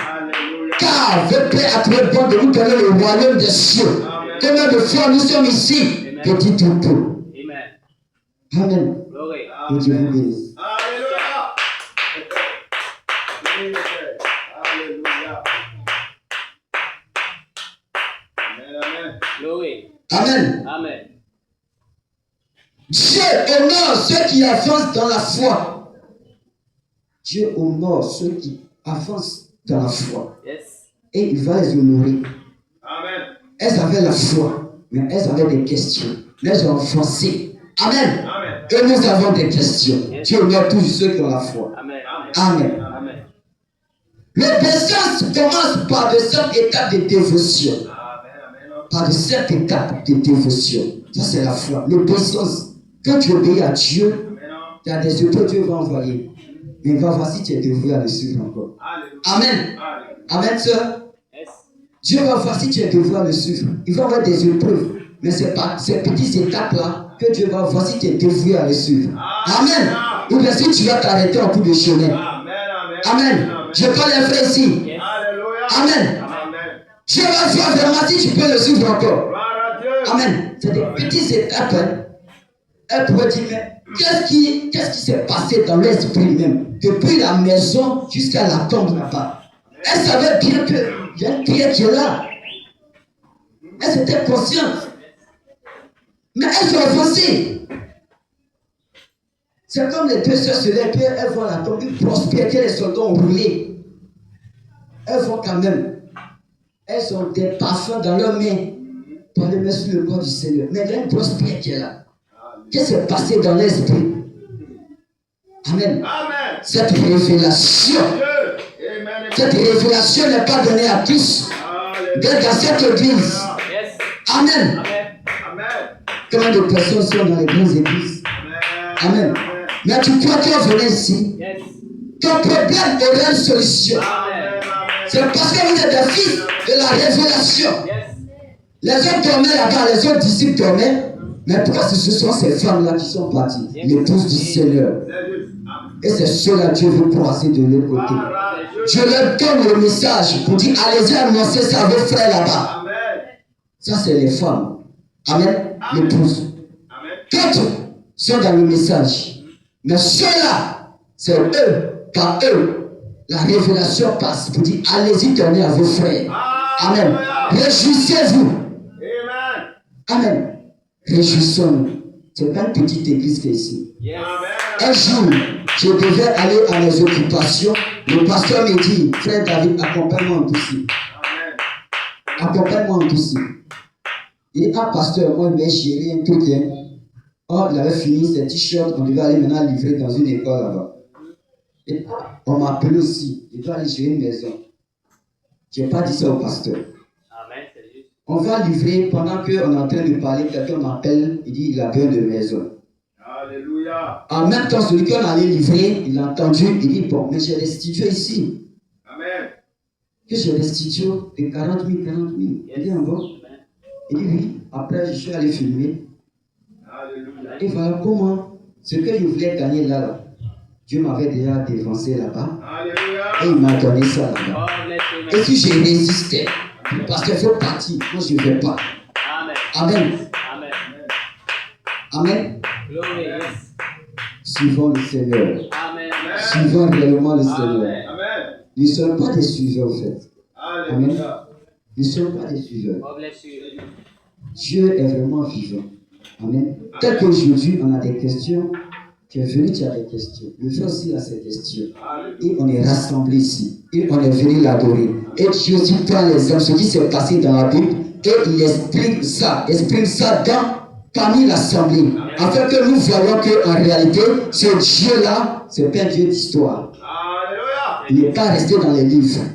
Car le Père a trouvé bon de vous donner le royaume des cieux. Combien de fois nous sommes ici? Petit ou peu. Amen. Que Dieu vous bénisse. Amen. Amen. Dieu honore ceux qui avancent dans la foi. Dieu honore ceux qui avancent dans la foi. Yes. Et il va les honorer. Amen. Elles avaient la foi, mais elles avaient des questions. Elles ont avancé. Amen. Amen. Et nous avons des questions. Yes. Dieu honore tous ceux qui ont la foi. Amen. Amen. Amen. L'obéissance commence par de certaines étapes de dévotion. Par de certaines étapes de dévotion. Ça, c'est la foi. L'obéissance. Quand tu obéis à Dieu, il y a des épreuves que Dieu va envoyer. Mais il va voir si tu es dévoué à le suivre encore. Amen. Amen, sœur. Yes. Dieu va voir si tu es dévoué à le suivre. Il va avoir des épreuves. Mais c'est pas ces petites étapes-là que Dieu va voir si tu es dévoué à le suivre. Amen. Ou bien si tu vas t'arrêter en cours de chemin. Amen. Je parle un frère ici. Yes. Amen. Dieu va voir vraiment si tu peux le suivre encore. Amen. C'est des petites étapes. Hein. Elle pourrait dire, mais qu'est-ce qui s'est passé dans l'esprit même, depuis la maison jusqu'à la tombe là-bas? Elle savait bien qu'il y a une pierre qui est là. Elle était consciente. Mais elles sont avancées. C'est comme les deux sœurs se lèvent, elles vont à la tombe, une prospère que les soldats ont roulé. Elles vont quand même. Elles ont des parfums dans leurs mains pour les mettre sur le corps du Seigneur. Mais il y a une prospère qui est là. Qu'est-ce qui s'est passé dans l'esprit? Amen. Cette révélation n'est pas donnée à tous. D'être dans cette église. Yes. Amen. Combien de personnes sont dans les grandes églises? Amen. Mais tu crois qu'on venait ici? Yes. Ton problème aurait une solution. Amen. C'est parce que vous êtes des fils de la révélation. Les autres dormaient là-bas, les autres disciples dormaient. Mais pourquoi ce sont ces femmes-là qui sont parties, l'épouse du Seigneur? Et c'est ceux-là que Dieu veut croiser de l'autre côté. Je leur donne le message pour dire, allez-y annoncer ça à vos frères là-bas. Ça, c'est les femmes. Amen. L'épouse. D'autres sont dans le message. Mais ceux-là, c'est eux, par eux, la révélation passe pour dire, allez-y donner à vos frères. Amen. Réjouissez-vous. Amen. Réjouissons-nous. C'est pas une petite église qui est ici. Un jour, je devais aller à mes occupations. Le pasteur me dit, frère David, accompagne-moi en Toussi. Accompagne-moi en Toussi. Il dit, ah pasteur, moi je vais gérer un truc. Oh, il avait fini ses t-shirts, on devait aller maintenant livrer dans une école là-bas. Et on m'a appelé aussi, je dois aller gérer une maison. Je n'ai pas dit ça au pasteur. On va livrer, pendant qu'on est en train de parler, quelqu'un m'appelle, il dit, il a besoin de maison. Alléluia. En même temps, celui qu'on allait livrer, il a entendu, il dit, bon, mais j'ai des studios ici. Amen. Que j'ai des studios de 40 000, 40 000. Il dit, en bon. Il dit, oui. Après, je suis allé filmer. Alléluia. Et voilà comment, ce que je voulais gagner là, Dieu m'avait déjà dévancé là-bas. Alléluia. Et il m'a donné ça là-bas. Et si j'ai résisté, parce qu'il faut partir, moi je ne vais pas. Amen. Amen. Amen. Amen. Suivons le Seigneur. Amen. Suivons réellement le Seigneur. Amen. Nous ne sommes pas des suiveurs, en fait. Amen. Nous ne sommes pas des suiveurs. Dieu est vraiment vivant. Amen. Tel qu'aujourd'hui, on a des questions. Tu es venu, tu as des questions. Le frère aussi a ses questions. Et on est rassemblés ici. Et on est venu l'adorer. Et Jésus prend les hommes, ce qui s'est passé dans la Bible, et il exprime ça parmi l'assemblée. Afin que nous voyons qu'en réalité, ce Dieu-là, ce n'est pas un Dieu d'histoire. Il n'est pas resté dans les livres.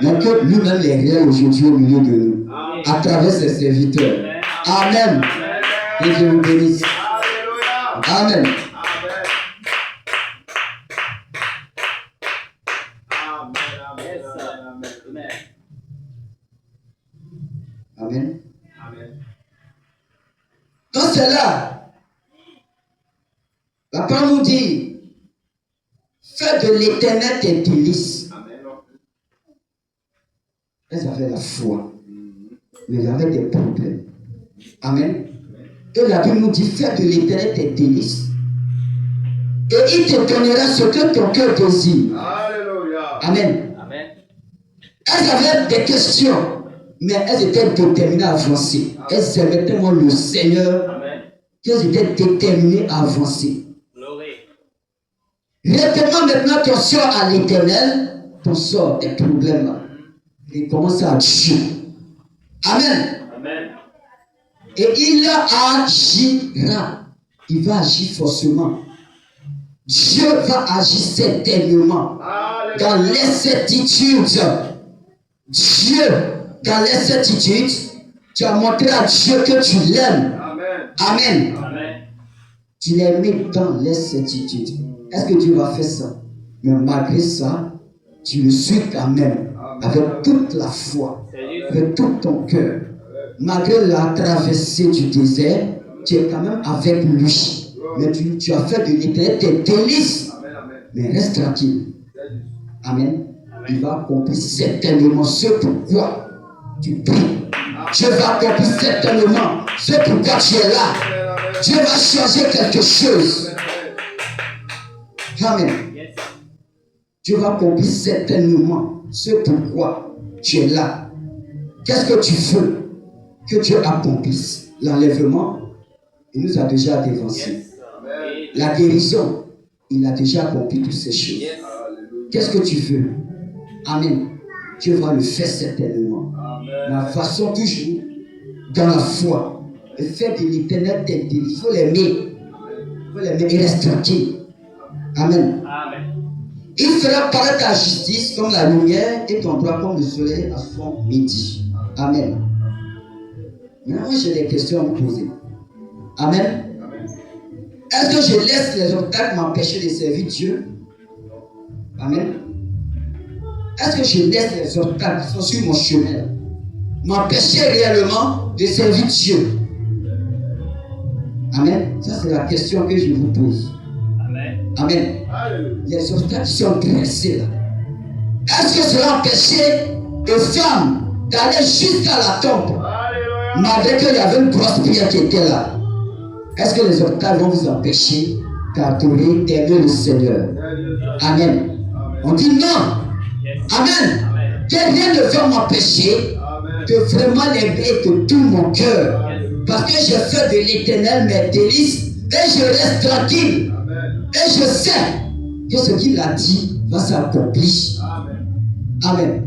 Mais que lui-même est réel aujourd'hui au milieu de nous. À travers ses serviteurs. Amen. Et Dieu vous bénisse. Amen. Amen. Amen. Dans cela, la parole nous dit, fais de l'éternel tes délices. Elles avaient la foi, mais il y avait des problèmes. Amen. Et la Bible nous dit, fais de l'éternel tes délices. Et il te donnera ce que ton cœur désire. Alléluia. Amen. Amen. Elles avaient des questions. Mais elles étaient déterminées à avancer. Elles aimaient tellement le Seigneur qu'elles étaient déterminées à avancer. Retourne maintenant ton sort à l'Éternel, ton sort des problèmes. Et commence à Dieu. Amen. Amen. Et il agira. Il va agir forcément. Dieu va agir certainement. Dans l'incertitude. Dieu, dans l'incertitude, tu as montré à Dieu que tu l'aimes. Amen. Amen. Tu l'aimes dans l'incertitude. Est-ce que Dieu va faire ça? Mais malgré ça, tu le suis quand même. Avec toute la foi. Avec tout ton cœur. Malgré la traversée du désert, tu es quand même avec lui. Mais tu as fait de l'éternel tes délices. Mais reste tranquille. Amen. Il va accomplir certainement ce pourquoi tu pries. Dieu va accomplir certainement ce pourquoi tu es là. Dieu va changer quelque chose. Amen. Dieu va accomplir certainement ce pourquoi tu es là. Qu'est-ce que tu veux que Dieu accomplisse? L'enlèvement, il nous a déjà dévancé. La guérison, il a déjà accompli toutes ces choses. Qu'est-ce que tu veux? Amen. Dieu va le faire certainement. La façon toujours dans la foi. Et faire de l'éternel tes délices. Il faut l'aimer. Il faut l'aimer et reste tranquille. Amen. Amen. Il fera paraître ta justice comme la lumière et ton droit comme le soleil à son midi. Amen. Maintenant, j'ai des questions à me poser. Amen. Est-ce que je laisse les obstacles m'empêcher de servir Dieu? Amen. est-ce que je laisse les obstacles qui sont sur mon chemin m'empêcher réellement de servir Dieu? Amen. Ça, c'est la question que je vous pose. Amen. Amen. Les obstacles qui sont dressés là. Est-ce que cela empêchait les femmes d'aller jusqu'à la tombe? Malgré qu'il y avait une grosse prière qui était là. Est-ce que les obstacles vont vous empêcher d'adorer, d'aimer le Seigneur? Amen. On dit non. Amen. Que rien ne va m'empêcher de vraiment l'aimer de tout mon cœur. Parce que je fais de l'Éternel mes délices et je reste tranquille. Et je sais que ce qu'il a dit va s'accomplir. Amen.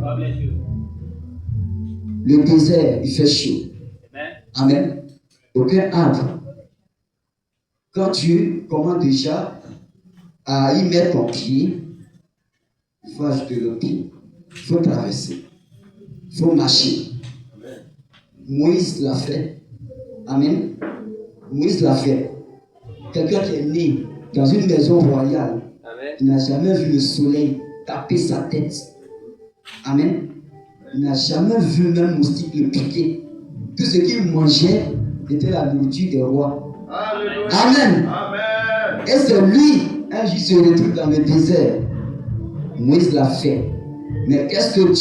Le désert, il fait chaud. Amen. Aucun arbre. Quand tu commences déjà à y mettre ton pied, il faut ajouter le pied. Il faut traverser. Il faut marcher. Moïse l'a fait. Amen. Moïse l'a fait. Quelqu'un qui est né dans une maison royale, il n'a jamais vu le soleil taper sa tête. Amen. Il n'a jamais vu même moustique le piquer. Tout ce qu'il mangeait était la nourriture des rois. Amen. Amen. Et c'est lui, un jour, se retrouve dans le désert. Moïse l'a fait. Mais qu'est-ce que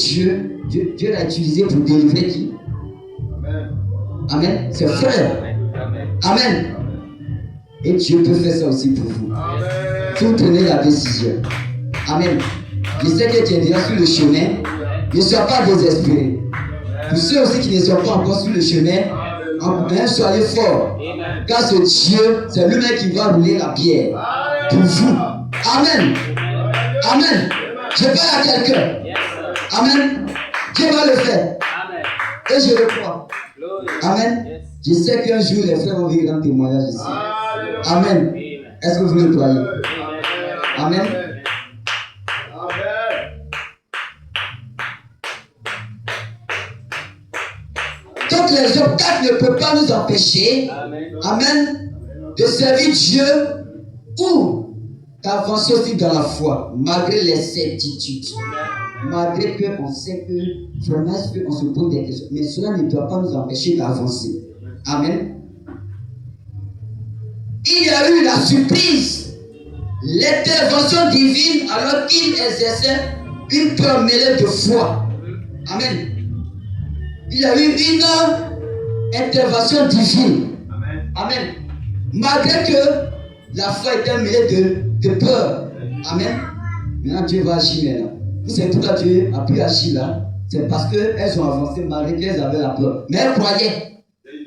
Dieu l'a utilisé pour délivrer qui? Amen. C'est frère. Amen. Et Dieu peut faire ça aussi pour vous. Si vous prenez la décision. Amen. Je sais que tu es déjà sur le chemin. Ne sois pas désespéré. Pour ceux aussi qui ne sont pas encore sur le chemin, soyez forts. Car ce Dieu, c'est lui-même qui va rouler la pierre pour vous. Amen. Amen. Je parle à quelqu'un. Amen. Dieu va le faire. Et je le crois. Amen. Je sais qu'un jour les frères vont vivre un témoignage ici. Amen. Est-ce que vous le croyez? Amen. Donc les obstacles ne peuvent pas nous empêcher, amen, de servir Dieu ou d'avancer aussi dans la foi, malgré les certitudes. Malgré qu'on sait que vraiment on se pose des questions. Mais cela ne doit pas nous empêcher d'avancer. Amen. Il y a eu la surprise, l'intervention divine alors qu'il exerçait une peur mêlée de foi. Amen. Il y a eu une intervention divine. Amen. Malgré que la foi était mêlée de peur. Amen. Maintenant Dieu va agir maintenant. Vous savez pourquoi Dieu a pu agir là? C'est parce qu'elles ont avancé malgré qu'elles avaient la peur. Mais elles croyaient.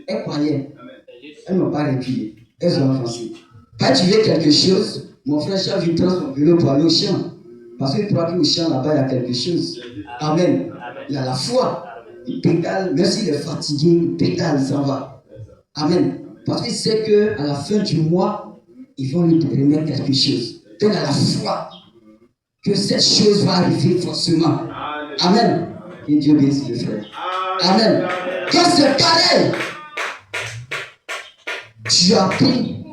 Elles croyaient. Elles n'ont pas reculé. Elles ont avancé. Quand tu veux quelque chose, mon frère Charles il prend son vélo pour aller au champ. Parce qu'il croit qu'au champ là-bas il y a quelque chose. Amen. Il a la foi. Il pédale, même s'il est fatigué, il pédale, il s'en va. Amen. Parce qu'il sait qu'à la fin du mois, ils vont lui remettre quelque chose. Donc il a la foi que cette chose va arriver forcément. Amen. Et Dieu bénisse le frère. Amen. Quand c'est pareil, tu as appris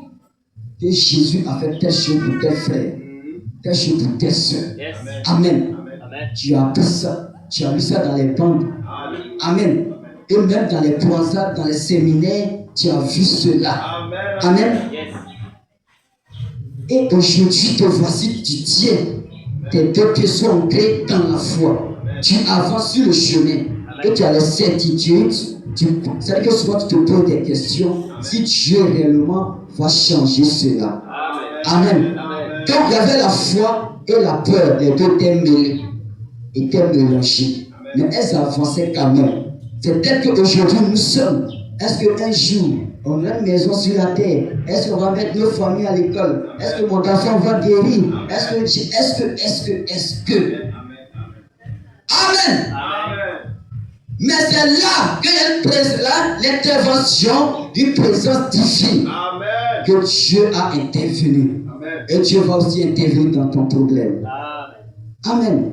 que Jésus a fait telle chose pour tel frère, telle chose pour telle soeur. Amen. Tu as appris ça. Tu as lu ça dans les bandes. Amen. Et même dans les croisades, dans les séminaires, tu as vu cela. Amen. Et aujourd'hui, te voici, tu tiens. Tes deux pieds sont ancrés dans la foi. Tu avances sur le chemin. Et tu as les certitudes. C'est-à-dire que souvent tu te poses des questions. Si Dieu réellement va changer cela. Amen. Donc il y avait la foi et la peur. Les deux étaient mêlés. Étaient mélangés. Mais elles avançaient quand même. C'est tel qu'aujourd'hui nous sommes. Est-ce qu'un jour, on a une maison sur la terre? Est-ce qu'on va mettre nos familles à l'école? Est-ce que mon enfant va guérir? Est-ce que Amen. Mais c'est là qu'il y a une présence, là, l'intervention d'une présence divine. Que Dieu a intervenu. Et Dieu va aussi intervenir dans ton problème. Amen.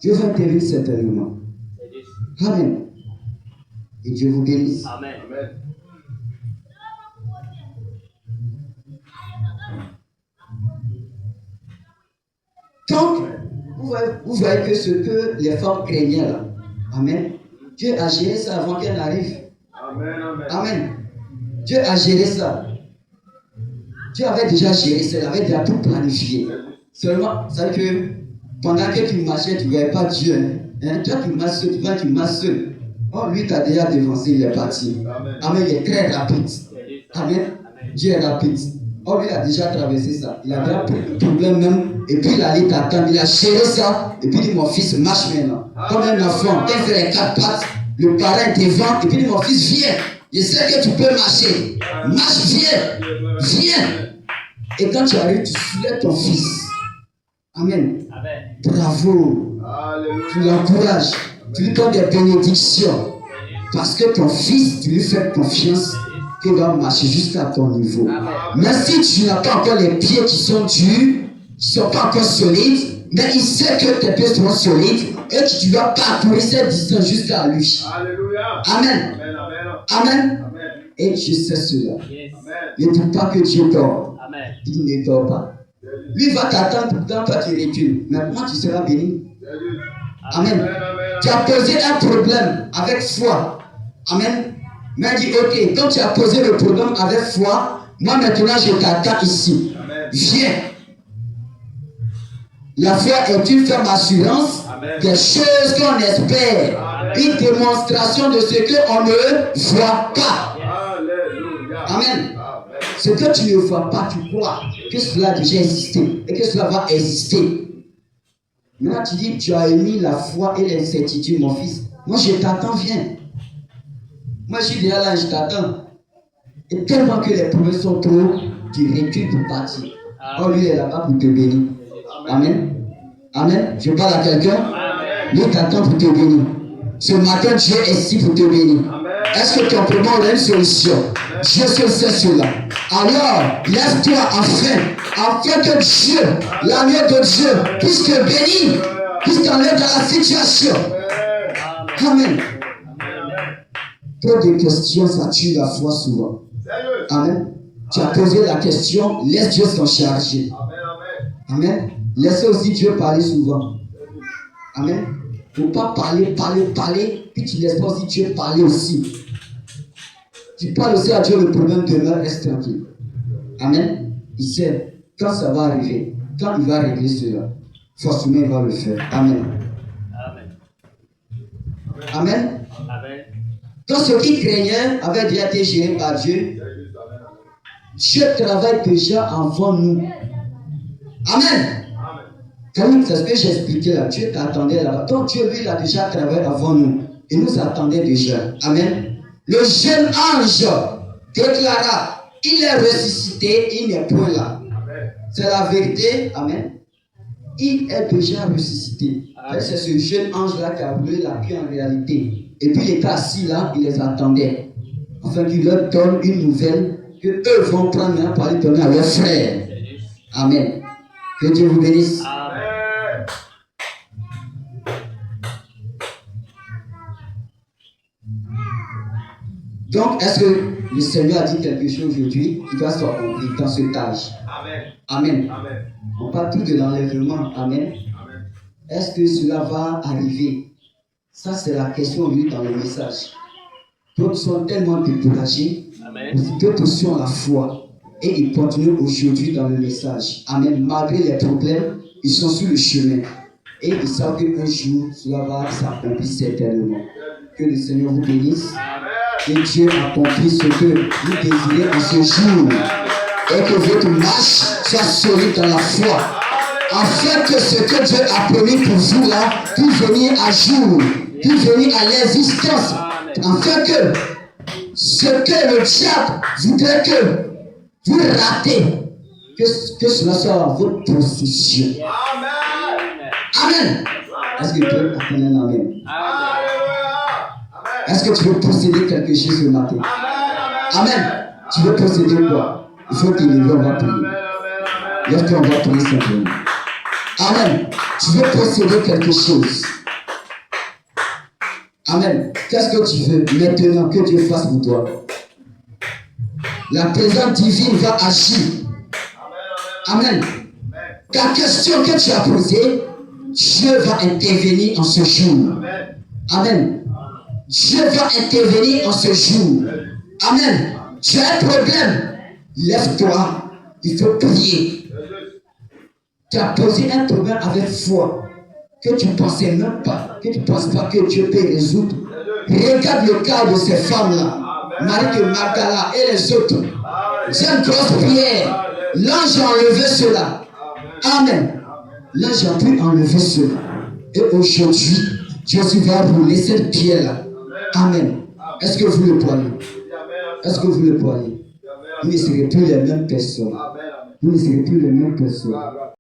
Dieu va intervenir certainement. Amen. Et Dieu vous bénisse. Amen. Donc, Vous voyez que ce que les femmes craignaient là. Amen. Dieu a géré ça avant qu'elle n'arrive. Amen, amen. Amen. Dieu a géré ça. Dieu avait déjà géré ça, il avait déjà tout planifié. Seulement, vous savez que pendant que tu marchais, tu ne voyais pas Dieu. Hein? Toi, tu marches seul, tu marches seul. Oh, lui, tu as déjà devancé, il est parti. Amen. Amen, il est très rapide. Amen. Dieu est rapide. Oh, lui, il a déjà traversé ça. Il a déjà pris le problème même. Et puis, il allait t'attendre. Il a géré ça. Et puis, il dit, mon fils, marche maintenant. Comme un enfant, quand il fait les 4 pattes, le parrain est devant. Et puis, il dit, mon fils, viens. Je sais que tu peux marcher. Marche, viens. Viens. Et quand tu arrives, tu soulèves ton fils. Amen. Amen. Bravo. Alléluia. Tu l'encourages. Tu lui donnes des bénédictions. Parce que ton fils, tu lui fais confiance qu'il va marcher jusqu'à ton niveau. Mais si tu n'as pas encore les pieds qui sont durs, qui ne sont pas encore solides, mais il sait que tes pieds seront solides et que tu vas parcourir cette distance jusqu'à lui. Alléluia. Amen. Amen, amen. Amen. Amen. Et je sais cela. Yes. Amen. Ne dis pas que Dieu dort. Amen. Il ne dort pas. Lui va t'attendre tout le temps, toi tu recules. Maintenant tu seras béni. Amen. Amen, amen. Tu as posé un problème avec foi. Amen. Mais il dit, ok, quand tu as posé le problème avec foi, moi maintenant je t'attends ici. Amen. Viens. La foi est une ferme assurance Amen. des choses qu'on espère. Amen. Une démonstration de ce qu'on ne voit pas. Alléluia. Amen. Amen. Ce que tu ne vois pas, tu crois que cela a déjà existé et que cela va exister. Maintenant, tu dis, tu as émis la foi et l'incertitude, mon fils. Moi, je t'attends, viens. Moi, je suis déjà là, je t'attends. Et tellement que les promesses sont trop, tu recules pour partir. Oh, lui, il est là-bas pour te bénir. Amen. Amen. Je parle à quelqu'un. Amen. Lui t'attend pour te bénir. Ce matin, Dieu est ici pour te bénir. Est-ce que ton problème a une solution? Dieu seul sait cela. Alors, lève-toi afin que Dieu, l'amour de Dieu, puisse te bénir, puisse t'enlever dans la situation. Amen. Trop de questions, ça tue la foi souvent. Amen. Tu as posé la question, laisse Dieu s'en charger. Amen. Laissez aussi Dieu parler souvent. Amen. Il ne faut pas parler, puis tu laisses pas aussi Dieu parler aussi. Tu parles aussi à Dieu, le problème demeure, reste tranquille. Amen. Il sait, quand ça va arriver, quand il va régler cela, forcément il va le faire. Amen. Amen. Amen. Amen. Quand ce qui craignait avait déjà été géré par Dieu, Dieu travaille déjà avant nous. Amen. Comme c'est ce que j'ai expliqué là, Dieu t'attendait là-bas. Donc Dieu, lui, il a déjà travaillé avant nous. Il nous attendait déjà. Amen. Le jeune ange déclara, il est ressuscité, il n'est point là. C'est la vérité. Amen. Il est déjà ressuscité. C'est ce jeune ange-là qui a brûlé la pierre en réalité. Et puis il était assis là, il les attendait. Afin qu'il leur donne une nouvelle que eux vont prendre maintenant pour aller donner à leurs frères. Amen. Que Dieu vous bénisse. Amen. Donc, est-ce que le Seigneur a dit quelque chose aujourd'hui qui doit se accomplir dans cet âge? Amen. Amen. Amen. On parle tout de l'enlèvement. Amen. Amen. Est-ce que cela va arriver? Ça, c'est la question aujourd'hui dans le message. D'autres sont tellement découragés. Amen. D'autres sont la foi. Et ils continuent aujourd'hui dans le message. Amen. Malgré les problèmes, ils sont sur le chemin. Et ils savent qu'un jour, cela va s'accomplir certainement. Que le Seigneur vous bénisse. Que Dieu accomplisse ce que vous désirez en ce jour. Et que votre marche soit solide dans la foi. Afin que ce que Dieu a promis pour vous là, puisse venir à jour, puisse venir à l'existence. Afin que ce que le diable voudrait que vous ratez, que cela soit votre possession. Amen. Est-ce que tu peux appeler un amen? Est-ce que tu veux posséder quelque chose ce matin? Amen. Tu veux posséder quoi? Il faut qu'il lever, on va prier. Lève-toi, on va prier simplement. Amen. Tu veux posséder quelque chose. Amen. Qu'est-ce que tu veux maintenant que Dieu fasse pour toi? La présence divine va agir. Amen. Ta question que tu as posée, Dieu va intervenir en ce jour. Amen. Dieu va intervenir en ce jour. Amen. Tu as un problème. Lève-toi. Il faut prier. Tu as posé un problème avec foi que tu ne pensais même pas, que tu ne penses pas que Dieu peut résoudre. Regarde le cas de ces femmes-là, Marie de Magdala et les autres. C'est une grosse prière. L'ange a enlevé cela. Amen. L'ange a pu enlever cela. Et aujourd'hui, Jésus va rouler cette pierre-là. Amen. Est-ce que vous le croyez? Est-ce que vous le croyez? Vous ne serez plus les mêmes personnes. Vous ne serez plus les mêmes personnes.